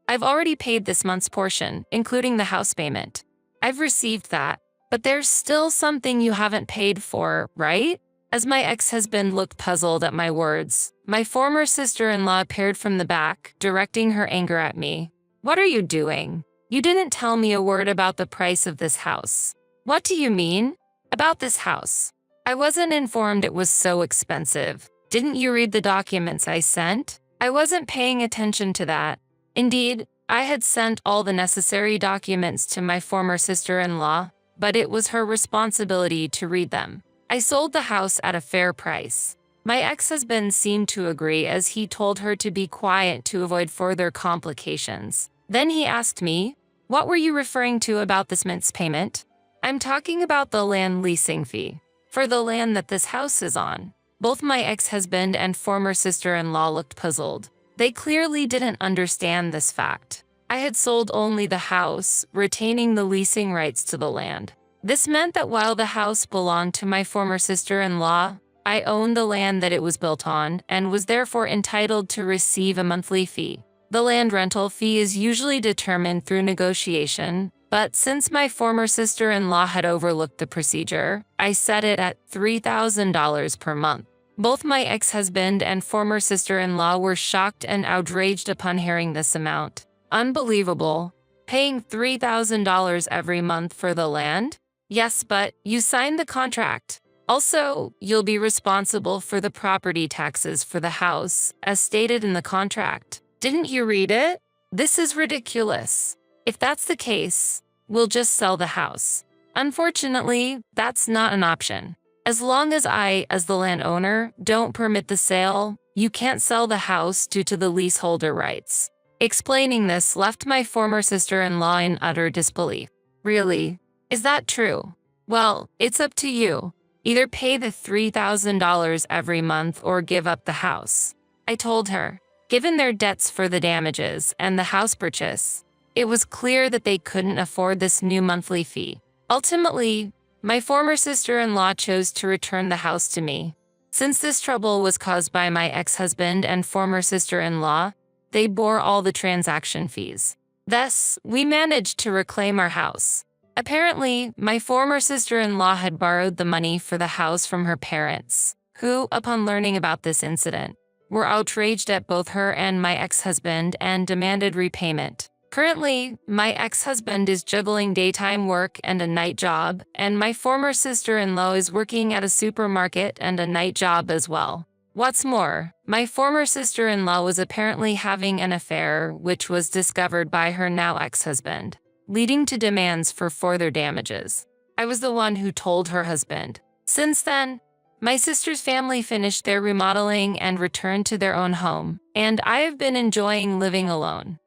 "I've already paid this month's portion, including the house payment." "I've received that, but there's still something you haven't paid for, right?" As my ex-husband looked puzzled at my words, my former sister-in-law appeared from the back, directing her anger at me. "What are you doing? You didn't tell me a word about the price of this house." "What do you mean?" "About this house. I wasn't informed it was so expensive. Didn't you read the documents I sent?" "I wasn't paying attention to that." Indeed, I had sent all the necessary documents to my former sister-in-law, but it was her responsibility to read them. I sold the house at a fair price. My ex-husband seemed to agree as he told her to be quiet to avoid further complications. Then he asked me, "What were you referring to about this month's payment?" "I'm talking about the land leasing fee for the land that this house is on." Both my ex-husband and former sister-in-law looked puzzled. They clearly didn't understand this fact. I had sold only the house, retaining the leasing rights to the land. This meant that while the house belonged to my former sister-in-law, I owned the land that it was built on and was therefore entitled to receive a monthly fee. The land rental fee is usually determined through negotiation, but since my former sister-in-law had overlooked the procedure, I set it at $3,000 per month. Both my ex-husband and former sister-in-law were shocked and outraged upon hearing this amount. Unbelievable. Paying $3,000 every month for the land? Yes, but you signed the contract. Also, you'll be responsible for the property taxes for the house, as stated in the contract. Didn't you read it? This is ridiculous. If that's the case, we'll just sell the house. Unfortunately, that's not an option. As long as I, as the landowner, don't permit the sale, you can't sell the house due to the leaseholder rights. Explaining this left my former sister-in-law in utter disbelief. Really? Is that true? Well, it's up to you. Either pay the $3,000 every month or give up the house. I told her. Given their debts for the damages and the house purchase, it was clear that they couldn't afford this new monthly fee. Ultimately, my former sister-in-law chose to return the house to me. Since this trouble was caused by my ex-husband and former sister-in-law, they bore all the transaction fees. Thus, we managed to reclaim our house. Apparently, my former sister-in-law had borrowed the money for the house from her parents, who, upon learning about this incident, were outraged at both her and my ex-husband and demanded repayment. Currently, my ex-husband is juggling daytime work and a night job, and my former sister-in-law is working at a supermarket and a night job as well. What's more, my former sister-in-law was apparently having an affair which was discovered by her now ex-husband, leading to demands for further damages. I was the one who told her husband. Since then, my sister's family finished their remodeling and returned to their own home, and I have been enjoying living alone.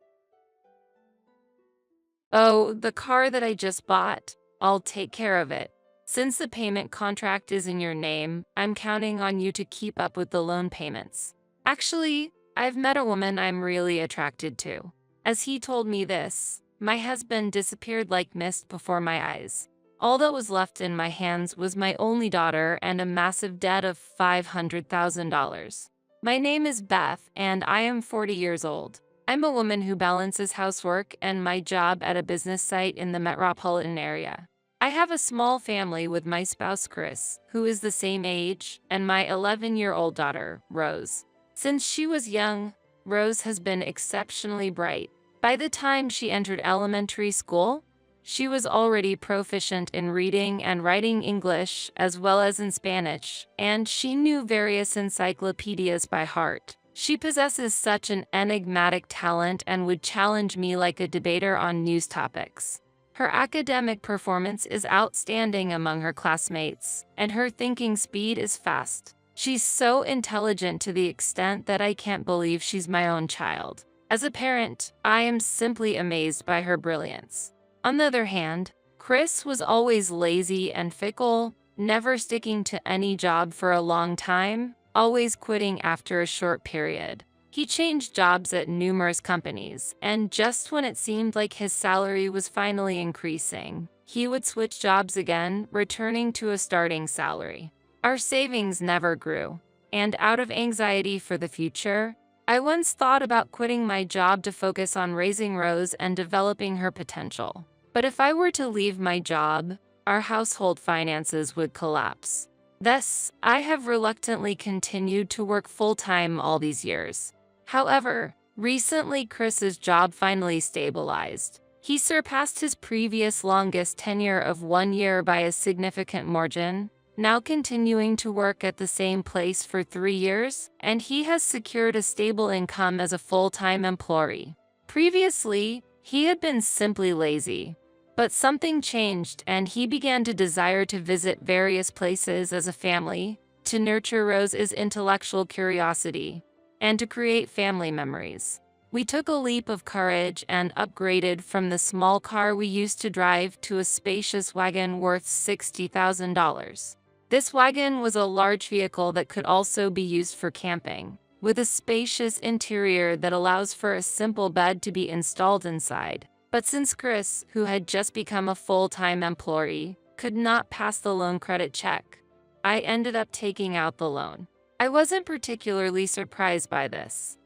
Oh, the car that I just bought. I'll take care of it. Since the payment contract is in your name, I'm counting on you to keep up with the loan payments. Actually, I've met a woman I'm really attracted to. As he told me this, my husband disappeared like mist before my eyes. All that was left in my hands was my only daughter and a massive debt of $500,000. My name is Beth, and I am 40 years old. I'm a woman who balances housework and my job at a business site in the metropolitan area. I have a small family with my spouse Chris, who is the same age, and my 11-year-old daughter, Rose. Since she was young, Rose has been exceptionally bright. By the time she entered elementary school, she was already proficient in reading and writing English as well as in Spanish, and she knew various encyclopedias by heart. She possesses such an enigmatic talent and would challenge me like a debater on news topics. Her academic performance is outstanding among her classmates, and her thinking speed is fast. She's so intelligent to the extent that I can't believe she's my own child. As a parent, I am simply amazed by her brilliance. On the other hand, Chris was always lazy and fickle, never sticking to any job for a long time, always quitting after a short period. He changed jobs at numerous companies, and just when it seemed like his salary was finally increasing, he would switch jobs again, returning to a starting salary. Our savings never grew, and out of anxiety for the future, I once thought about quitting my job to focus on raising Rose and developing her potential. But if I were to leave my job, our household finances would collapse. Thus, I have reluctantly continued to work full-time all these years. However, recently Chris's job finally stabilized. He surpassed his previous longest tenure of 1 year by a significant margin, now continuing to work at the same place for 3 years, and he has secured a stable income as a full-time employee. Previously, he had been simply lazy. But something changed, and he began to desire to visit various places as a family, to nurture Rose's intellectual curiosity, and to create family memories. We took a leap of courage and upgraded from the small car we used to drive to a spacious wagon worth $60,000. This wagon was a large vehicle that could also be used for camping, with a spacious interior that allows for a simple bed to be installed inside. But since Chris, who had just become a full-time employee, could not pass the loan credit check, I ended up taking out the loan. I wasn't particularly surprised by this.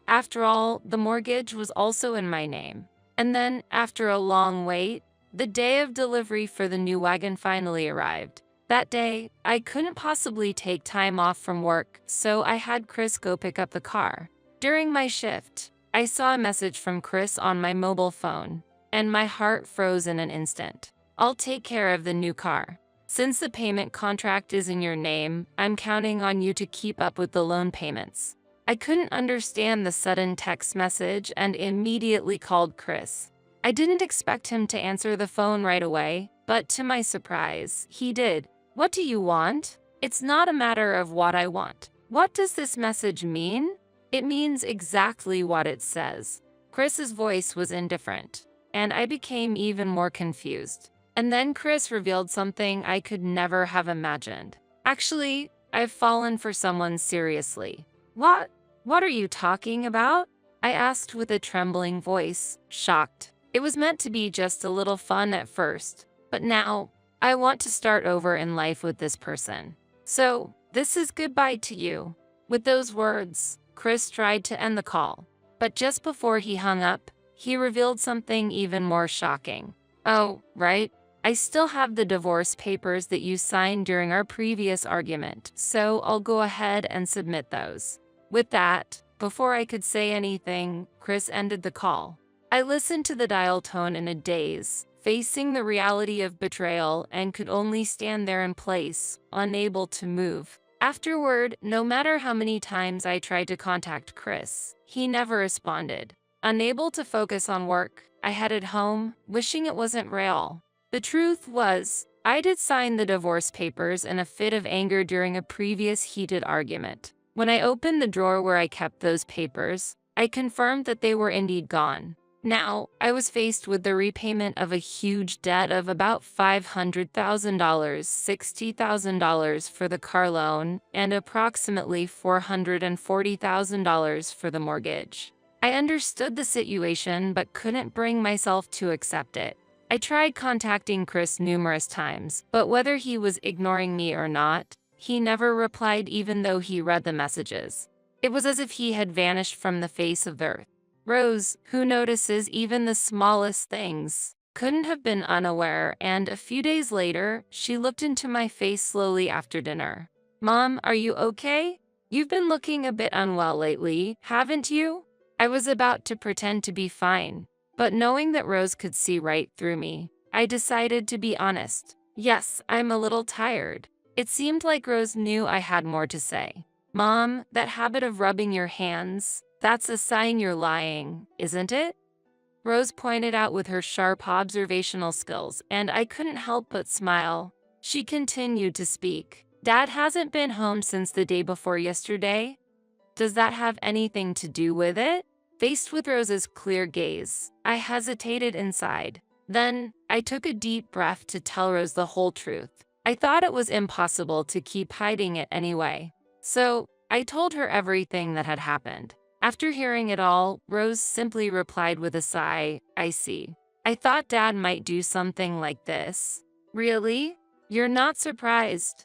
After all, the mortgage was also in my name. And then, after a long wait, the day of delivery for the new wagon finally arrived. That day, I couldn't possibly take time off from work, so I had Chris go pick up the car. During my shift, I saw a message from Chris on my mobile phone, and my heart froze in an instant. I'll take care of the new car. Since the payment contract is in your name, I'm counting on you to keep up with the loan payments. I couldn't understand the sudden text message and immediately called Chris. I didn't expect him to answer the phone right away, but to my surprise, he did. What do you want? It's not a matter of what I want. What does this message mean? It means exactly what it says. Chris's voice was indifferent, and I became even more confused. And then Chris revealed something I could never have imagined. Actually, I've fallen for someone seriously. What? What are you talking about? I asked with a trembling voice, shocked. It was meant to be just a little fun at first, but now, I want to start over in life with this person. So, this is goodbye to you." With those words, Chris tried to end the call. But just before he hung up, he revealed something even more shocking. "Oh, right. I still have the divorce papers that you signed during our previous argument, so I'll go ahead and submit those." With that, before I could say anything, Chris ended the call. I listened to the dial tone in a daze, facing the reality of betrayal, and could only stand there in place, unable to move. Afterward, no matter how many times I tried to contact Chris, he never responded. Unable to focus on work, I headed home, wishing it wasn't real. The truth was, I did sign the divorce papers in a fit of anger during a previous heated argument. When I opened the drawer where I kept those papers, I confirmed that they were indeed gone. Now, I was faced with the repayment of a huge debt of about $500,000, $60,000 for the car loan, and approximately $440,000 for the mortgage. I understood the situation but couldn't bring myself to accept it. I tried contacting Chris numerous times, but whether he was ignoring me or not, he never replied even though he read the messages. It was as if he had vanished from the face of the earth. Rose, who notices even the smallest things, couldn't have been unaware, and a few days later, she looked into my face slowly after dinner. "Mom, are you okay? You've been looking a bit unwell lately, haven't you?" I was about to pretend to be fine, but knowing that Rose could see right through me, I decided to be honest. "Yes, I'm a little tired." It seemed like Rose knew I had more to say. "Mom, that habit of rubbing your hands, that's a sign you're lying, isn't it?" Rose pointed out with her sharp observational skills, and I couldn't help but smile. She continued to speak. "Dad hasn't been home since the day before yesterday. Does that have anything to do with it?" Faced with Rose's clear gaze, I hesitated inside. Then, I took a deep breath to tell Rose the whole truth. I thought it was impossible to keep hiding it anyway. So, I told her everything that had happened. After hearing it all, Rose simply replied with a sigh, "I see. I thought Dad might do something like this." "Really? You're not surprised?"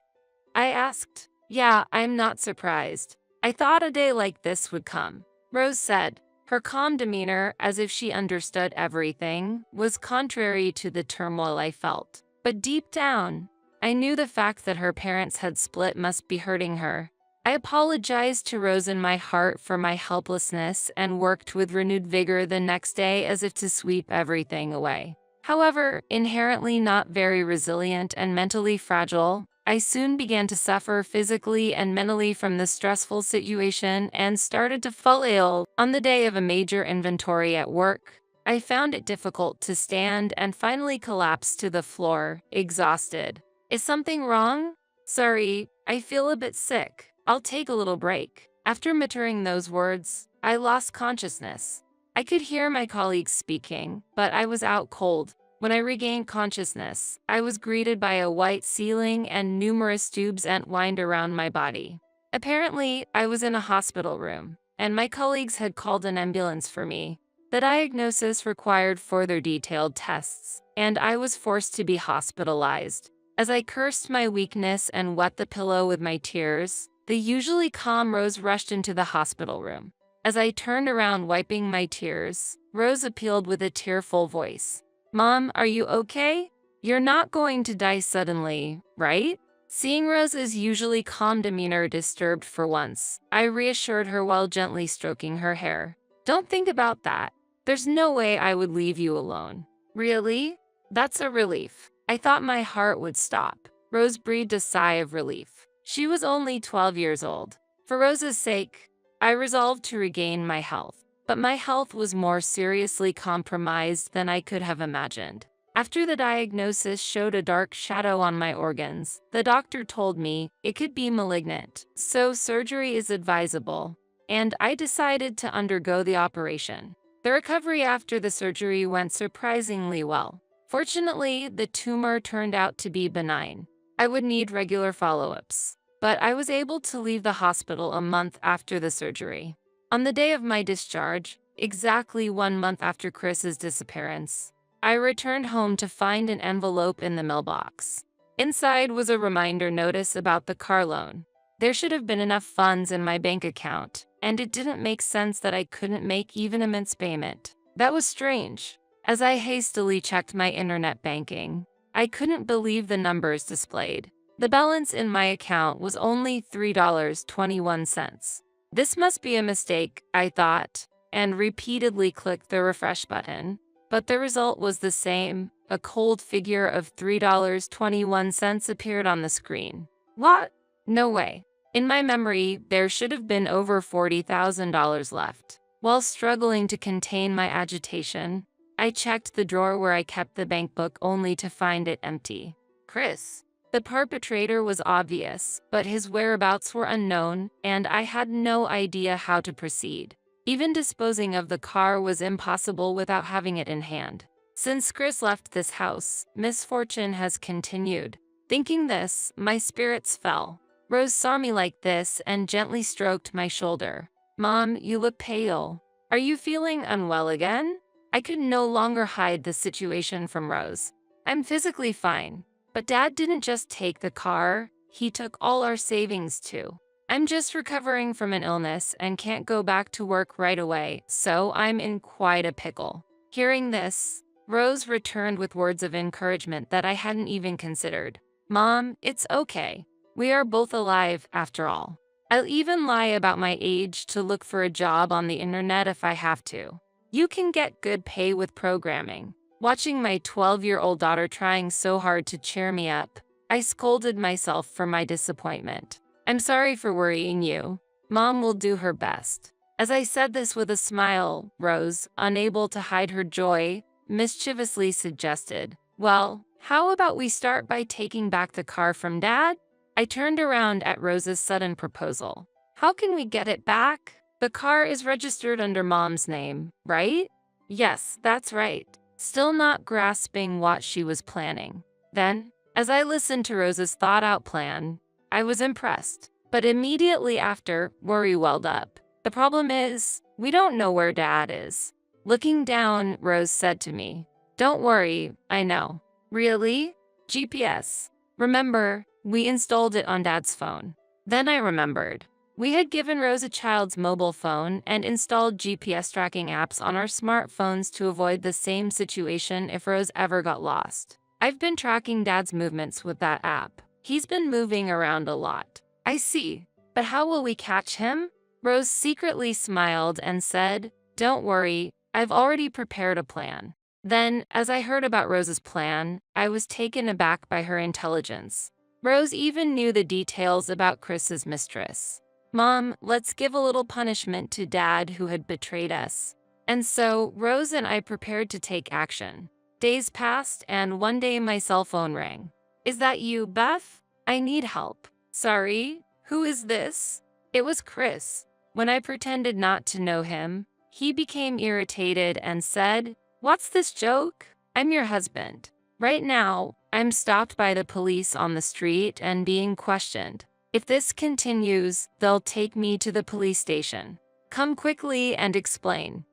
I asked. "Yeah, I'm not surprised. I thought a day like this would come," Rose said. Her calm demeanor, as if she understood everything, was contrary to the turmoil I felt. But deep down, I knew the fact that her parents had split must be hurting her. I apologized to Rose in my heart for my helplessness and worked with renewed vigor the next day as if to sweep everything away. However, inherently not very resilient and mentally fragile, I soon began to suffer physically and mentally from the stressful situation and started to fall ill. On the day of a major inventory at work, I found it difficult to stand and finally collapsed to the floor, exhausted. "Is something wrong?" "Sorry, I feel a bit sick. I'll take a little break." After muttering those words, I lost consciousness. I could hear my colleagues speaking, but I was out cold. When I regained consciousness, I was greeted by a white ceiling and numerous tubes entwined around my body. Apparently, I was in a hospital room, and my colleagues had called an ambulance for me. The diagnosis required further detailed tests, and I was forced to be hospitalized. As I cursed my weakness and wet the pillow with my tears, the usually calm Rose rushed into the hospital room. As I turned around wiping my tears, Rose appealed with a tearful voice. "Mom, are you okay? You're not going to die suddenly, right?" Seeing Rose's usually calm demeanor disturbed for once, I reassured her while gently stroking her hair. "Don't think about that. There's no way I would leave you alone." "Really? That's a relief." I thought my heart would stop. Rose breathed a sigh of relief. She was only 12 years old. For Rose's sake, I resolved to regain my health. But my health was more seriously compromised than I could have imagined. After the diagnosis showed a dark shadow on my organs, the doctor told me it could be malignant, so surgery is advisable, and I decided to undergo the operation. The recovery after the surgery went surprisingly well. Fortunately, the tumor turned out to be benign. I would need regular follow-ups, but I was able to leave the hospital a month after the surgery. On the day of my discharge, exactly 1 month after Chris's disappearance, I returned home to find an envelope in the mailbox. Inside was a reminder notice about the car loan. There should have been enough funds in my bank account, and it didn't make sense that I couldn't make even a mince payment. That was strange. As I hastily checked my internet banking, I couldn't believe the numbers displayed. The balance in my account was only $3.21. This must be a mistake, I thought, and repeatedly clicked the refresh button. But the result was the same. A cold figure of $3.21 appeared on the screen. What? No way. In my memory, there should have been over $40,000 left. While struggling to contain my agitation, I checked the drawer where I kept the bank book only to find it empty. Chris. The perpetrator was obvious, but his whereabouts were unknown, and I had no idea how to proceed. Even disposing of the car was impossible without having it in hand. Since Chris left this house, misfortune has continued. Thinking this, my spirits fell. Rose saw me like this and gently stroked my shoulder. Mom, you look pale. Are you feeling unwell again? I could no longer hide the situation from Rose. I'm physically fine, but Dad didn't just take the car, he took all our savings too. I'm just recovering from an illness and can't go back to work right away, so I'm in quite a pickle. Hearing this, Rose returned with words of encouragement that I hadn't even considered. Mom, it's okay. We are both alive after all. I'll even lie about my age to look for a job on the internet if I have to. You can get good pay with programming. Watching my 12-year-old daughter trying so hard to cheer me up, I scolded myself for my disappointment. I'm sorry for worrying you. Mom will do her best. As I said this with a smile, Rose, unable to hide her joy, mischievously suggested, well, how about we start by taking back the car from Dad? I turned around at Rose's sudden proposal. How can we get it back? The car is registered under Mom's name, right? Yes, that's right. Still not grasping what she was planning. Then, as I listened to Rose's thought-out plan, I was impressed. But immediately after, worry welled up. The problem is, we don't know where Dad is. Looking down, Rose said to me, don't worry, I know. Really? GPS. Remember, we installed it on Dad's phone. Then I remembered. We had given Rose a child's mobile phone and installed GPS tracking apps on our smartphones to avoid the same situation if Rose ever got lost. I've been tracking Dad's movements with that app. He's been moving around a lot. I see. But how will we catch him? Rose secretly smiled and said, don't worry, I've already prepared a plan. Then, as I heard about Rose's plan, I was taken aback by her intelligence. Rose even knew the details about Chris's mistress. Mom, let's give a little punishment to Dad who had betrayed us. And so, Rose and I prepared to take action. Days passed, and one day my cell phone rang. Is that you, Beth? I need help. Sorry, who is this? It was Chris. When I pretended not to know him, he became irritated and said, what's this joke? I'm your husband. Right now, I'm stopped by the police on the street and being questioned. If this continues, they'll take me to the police station. Come quickly and explain.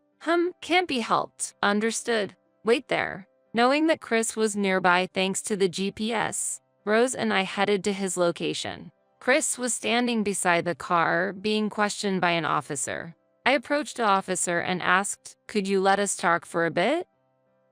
Can't be helped. Understood. Wait there. Knowing that Chris was nearby thanks to the GPS, Rose and I headed to his location. Chris was standing beside the car, being questioned by an officer. I approached the officer and asked, could you let us talk for a bit?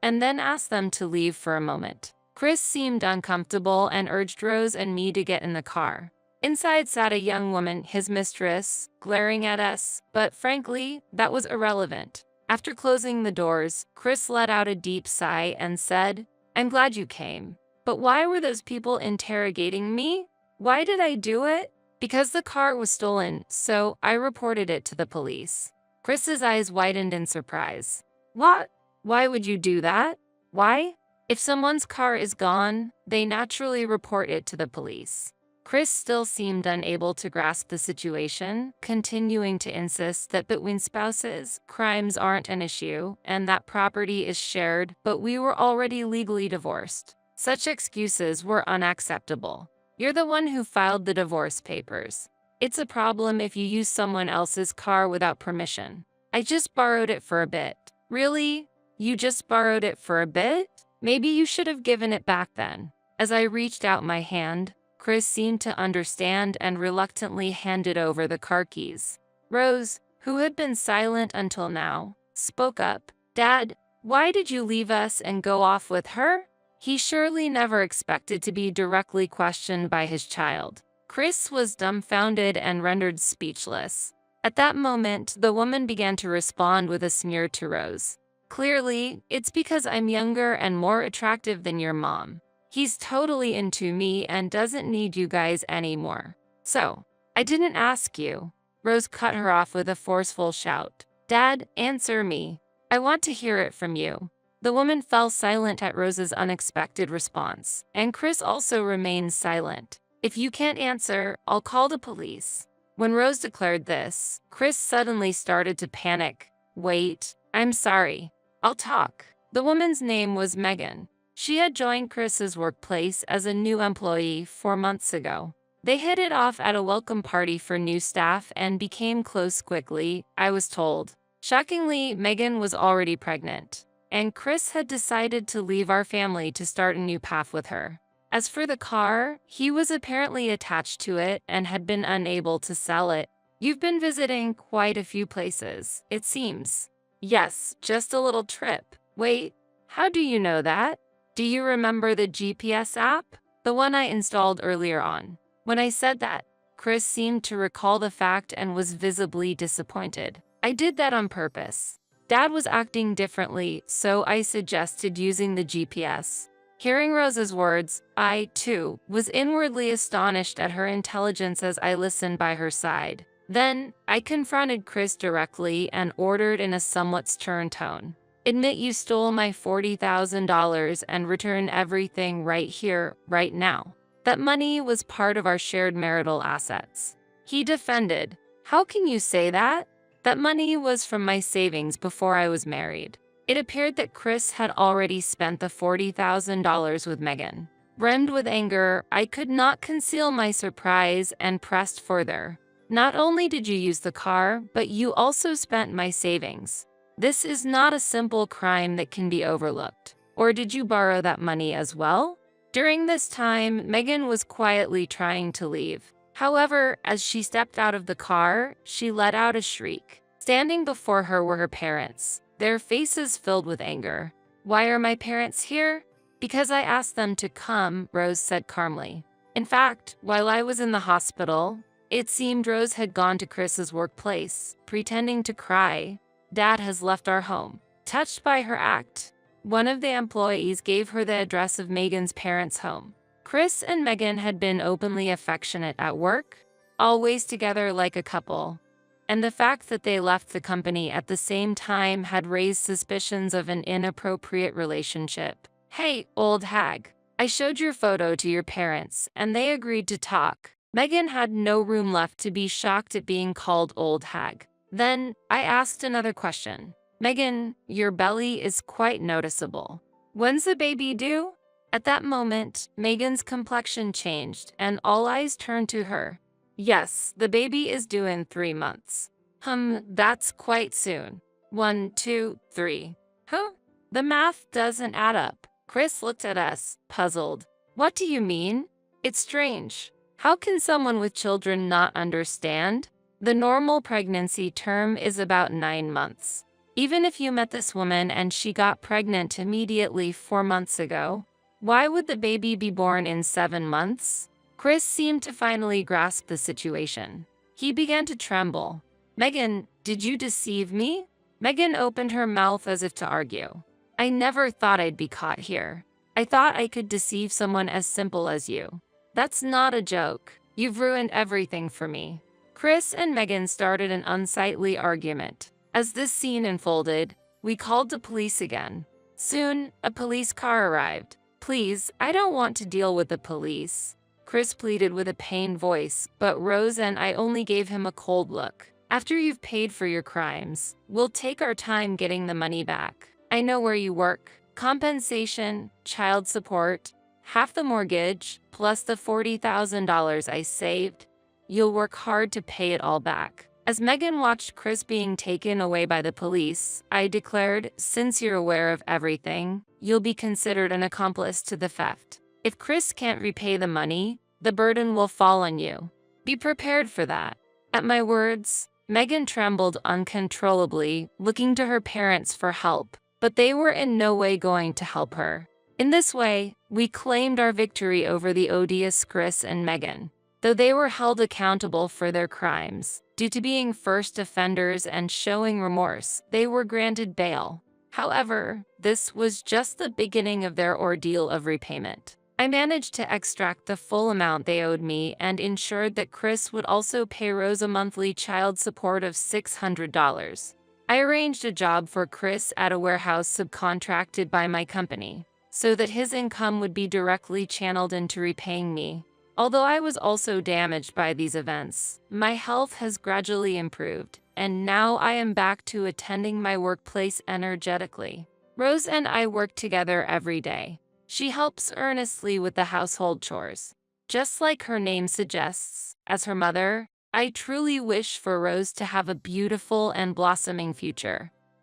And then asked them to leave for a moment. Chris seemed uncomfortable and urged Rose and me to get in the car. Inside sat a young woman, his mistress, glaring at us, but frankly, that was irrelevant. After closing the doors, Chris let out a deep sigh and said, I'm glad you came. But why were those people interrogating me? Why did I do it? Because the car was stolen, so I reported it to the police. Chris's eyes widened in surprise. What? Why would you do that? Why? If someone's car is gone, they naturally report it to the police. Chris still seemed unable to grasp the situation, continuing to insist that between spouses, crimes aren't an issue, and that property is shared, but we were already legally divorced. Such excuses were unacceptable. You're the one who filed the divorce papers. It's a problem if you use someone else's car without permission. I just borrowed it for a bit. Really? You just borrowed it for a bit? Maybe you should have given it back then. As I reached out my hand, Chris seemed to understand and reluctantly handed over the car keys. Rose, who had been silent until now, spoke up. Dad, why did you leave us and go off with her? He surely never expected to be directly questioned by his child. Chris was dumbfounded and rendered speechless. At that moment, the woman began to respond with a sneer to Rose. Clearly, it's because I'm younger and more attractive than your mom. He's totally into me and doesn't need you guys anymore. So, I didn't ask you. Rose cut her off with a forceful shout. Dad, answer me. I want to hear it from you. The woman fell silent at Rose's unexpected response, and Chris also remained silent. If you can't answer, I'll call the police. When Rose declared this, Chris suddenly started to panic. Wait, I'm sorry. I'll talk. The woman's name was Megan. She had joined Chris's workplace as a new employee 4 months ago. They hit it off at a welcome party for new staff and became close quickly, I was told. Shockingly, Megan was already pregnant, and Chris had decided to leave our family to start a new path with her. As for the car, he was apparently attached to it and had been unable to sell it. You've been visiting quite a few places, it seems. Yes, just a little trip. Wait, how do you know that? Do you remember the GPS app? The one I installed earlier on. When I said that, Chris seemed to recall the fact and was visibly disappointed. I did that on purpose. Dad was acting differently, so I suggested using the GPS. Hearing Rose's words, I, too, was inwardly astonished at her intelligence as I listened by her side. Then, I confronted Chris directly and ordered in a somewhat stern tone. Admit you stole my $40,000 and return everything right here, right now. That money was part of our shared marital assets. He defended. How can you say that? That money was from my savings before I was married. It appeared that Chris had already spent the $40,000 with Megan. Brimmed with anger, I could not conceal my surprise and pressed further. Not only did you use the car, but you also spent my savings. This is not a simple crime that can be overlooked. Or did you borrow that money as well? During this time, Megan was quietly trying to leave. However, as she stepped out of the car, she let out a shriek. Standing before her were her parents, their faces filled with anger. Why are my parents here? Because I asked them to come, Rose said calmly. In fact, while I was in the hospital, it seemed Rose had gone to Chris's workplace, pretending to cry. Dad has left our home. Touched by her act, one of the employees gave her the address of Megan's parents' home. Chris and Megan had been openly affectionate at work, always together like a couple. And the fact that they left the company at the same time had raised suspicions of an inappropriate relationship. Hey, old hag, I showed your photo to your parents, and they agreed to talk. Megan had no room left to be shocked at being called old hag. Then, I asked another question. Megan, your belly is quite noticeable. When's the baby due? At that moment, Megan's complexion changed, and all eyes turned to her. Yes, the baby is due in 3 months. That's quite soon. 1, 2, 3. Huh? The math doesn't add up. Chris looked at us, puzzled. What do you mean? It's strange. How can someone with children not understand? The normal pregnancy term is about 9 months. Even if you met this woman and she got pregnant immediately 4 months ago, why would the baby be born in 7 months? Chris seemed to finally grasp the situation. He began to tremble. Megan, did you deceive me? Megan opened her mouth as if to argue. I never thought I'd be caught here. I thought I could deceive someone as simple as you. That's not a joke. You've ruined everything for me. Chris and Megan started an unsightly argument. As this scene unfolded, we called the police again. Soon, a police car arrived. Please, I don't want to deal with the police, Chris pleaded with a pained voice, but Rose and I only gave him a cold look. After you've paid for your crimes, we'll take our time getting the money back. I know where you work. Compensation, child support, half the mortgage, plus the $40,000 I saved. You'll work hard to pay it all back. As Megan watched Chris being taken away by the police, I declared, "Since you're aware of everything, you'll be considered an accomplice to the theft. If Chris can't repay the money, the burden will fall on you. Be prepared for that." At my words, Megan trembled uncontrollably, looking to her parents for help, but they were in no way going to help her. In this way, we claimed our victory over the odious Chris and Megan. Though they were held accountable for their crimes, due to being first offenders and showing remorse, they were granted bail. However, this was just the beginning of their ordeal of repayment. I managed to extract the full amount they owed me and ensured that Chris would also pay Rose a monthly child support of $600. I arranged a job for Chris at a warehouse subcontracted by my company, so that his income would be directly channeled into repaying me. Although I was also damaged by these events, my health has gradually improved, and now I am back to attending my workplace energetically. Rose and I work together every day. She helps earnestly with the household chores. Just like her name suggests, as her mother, I truly wish for Rose to have a beautiful and blossoming future.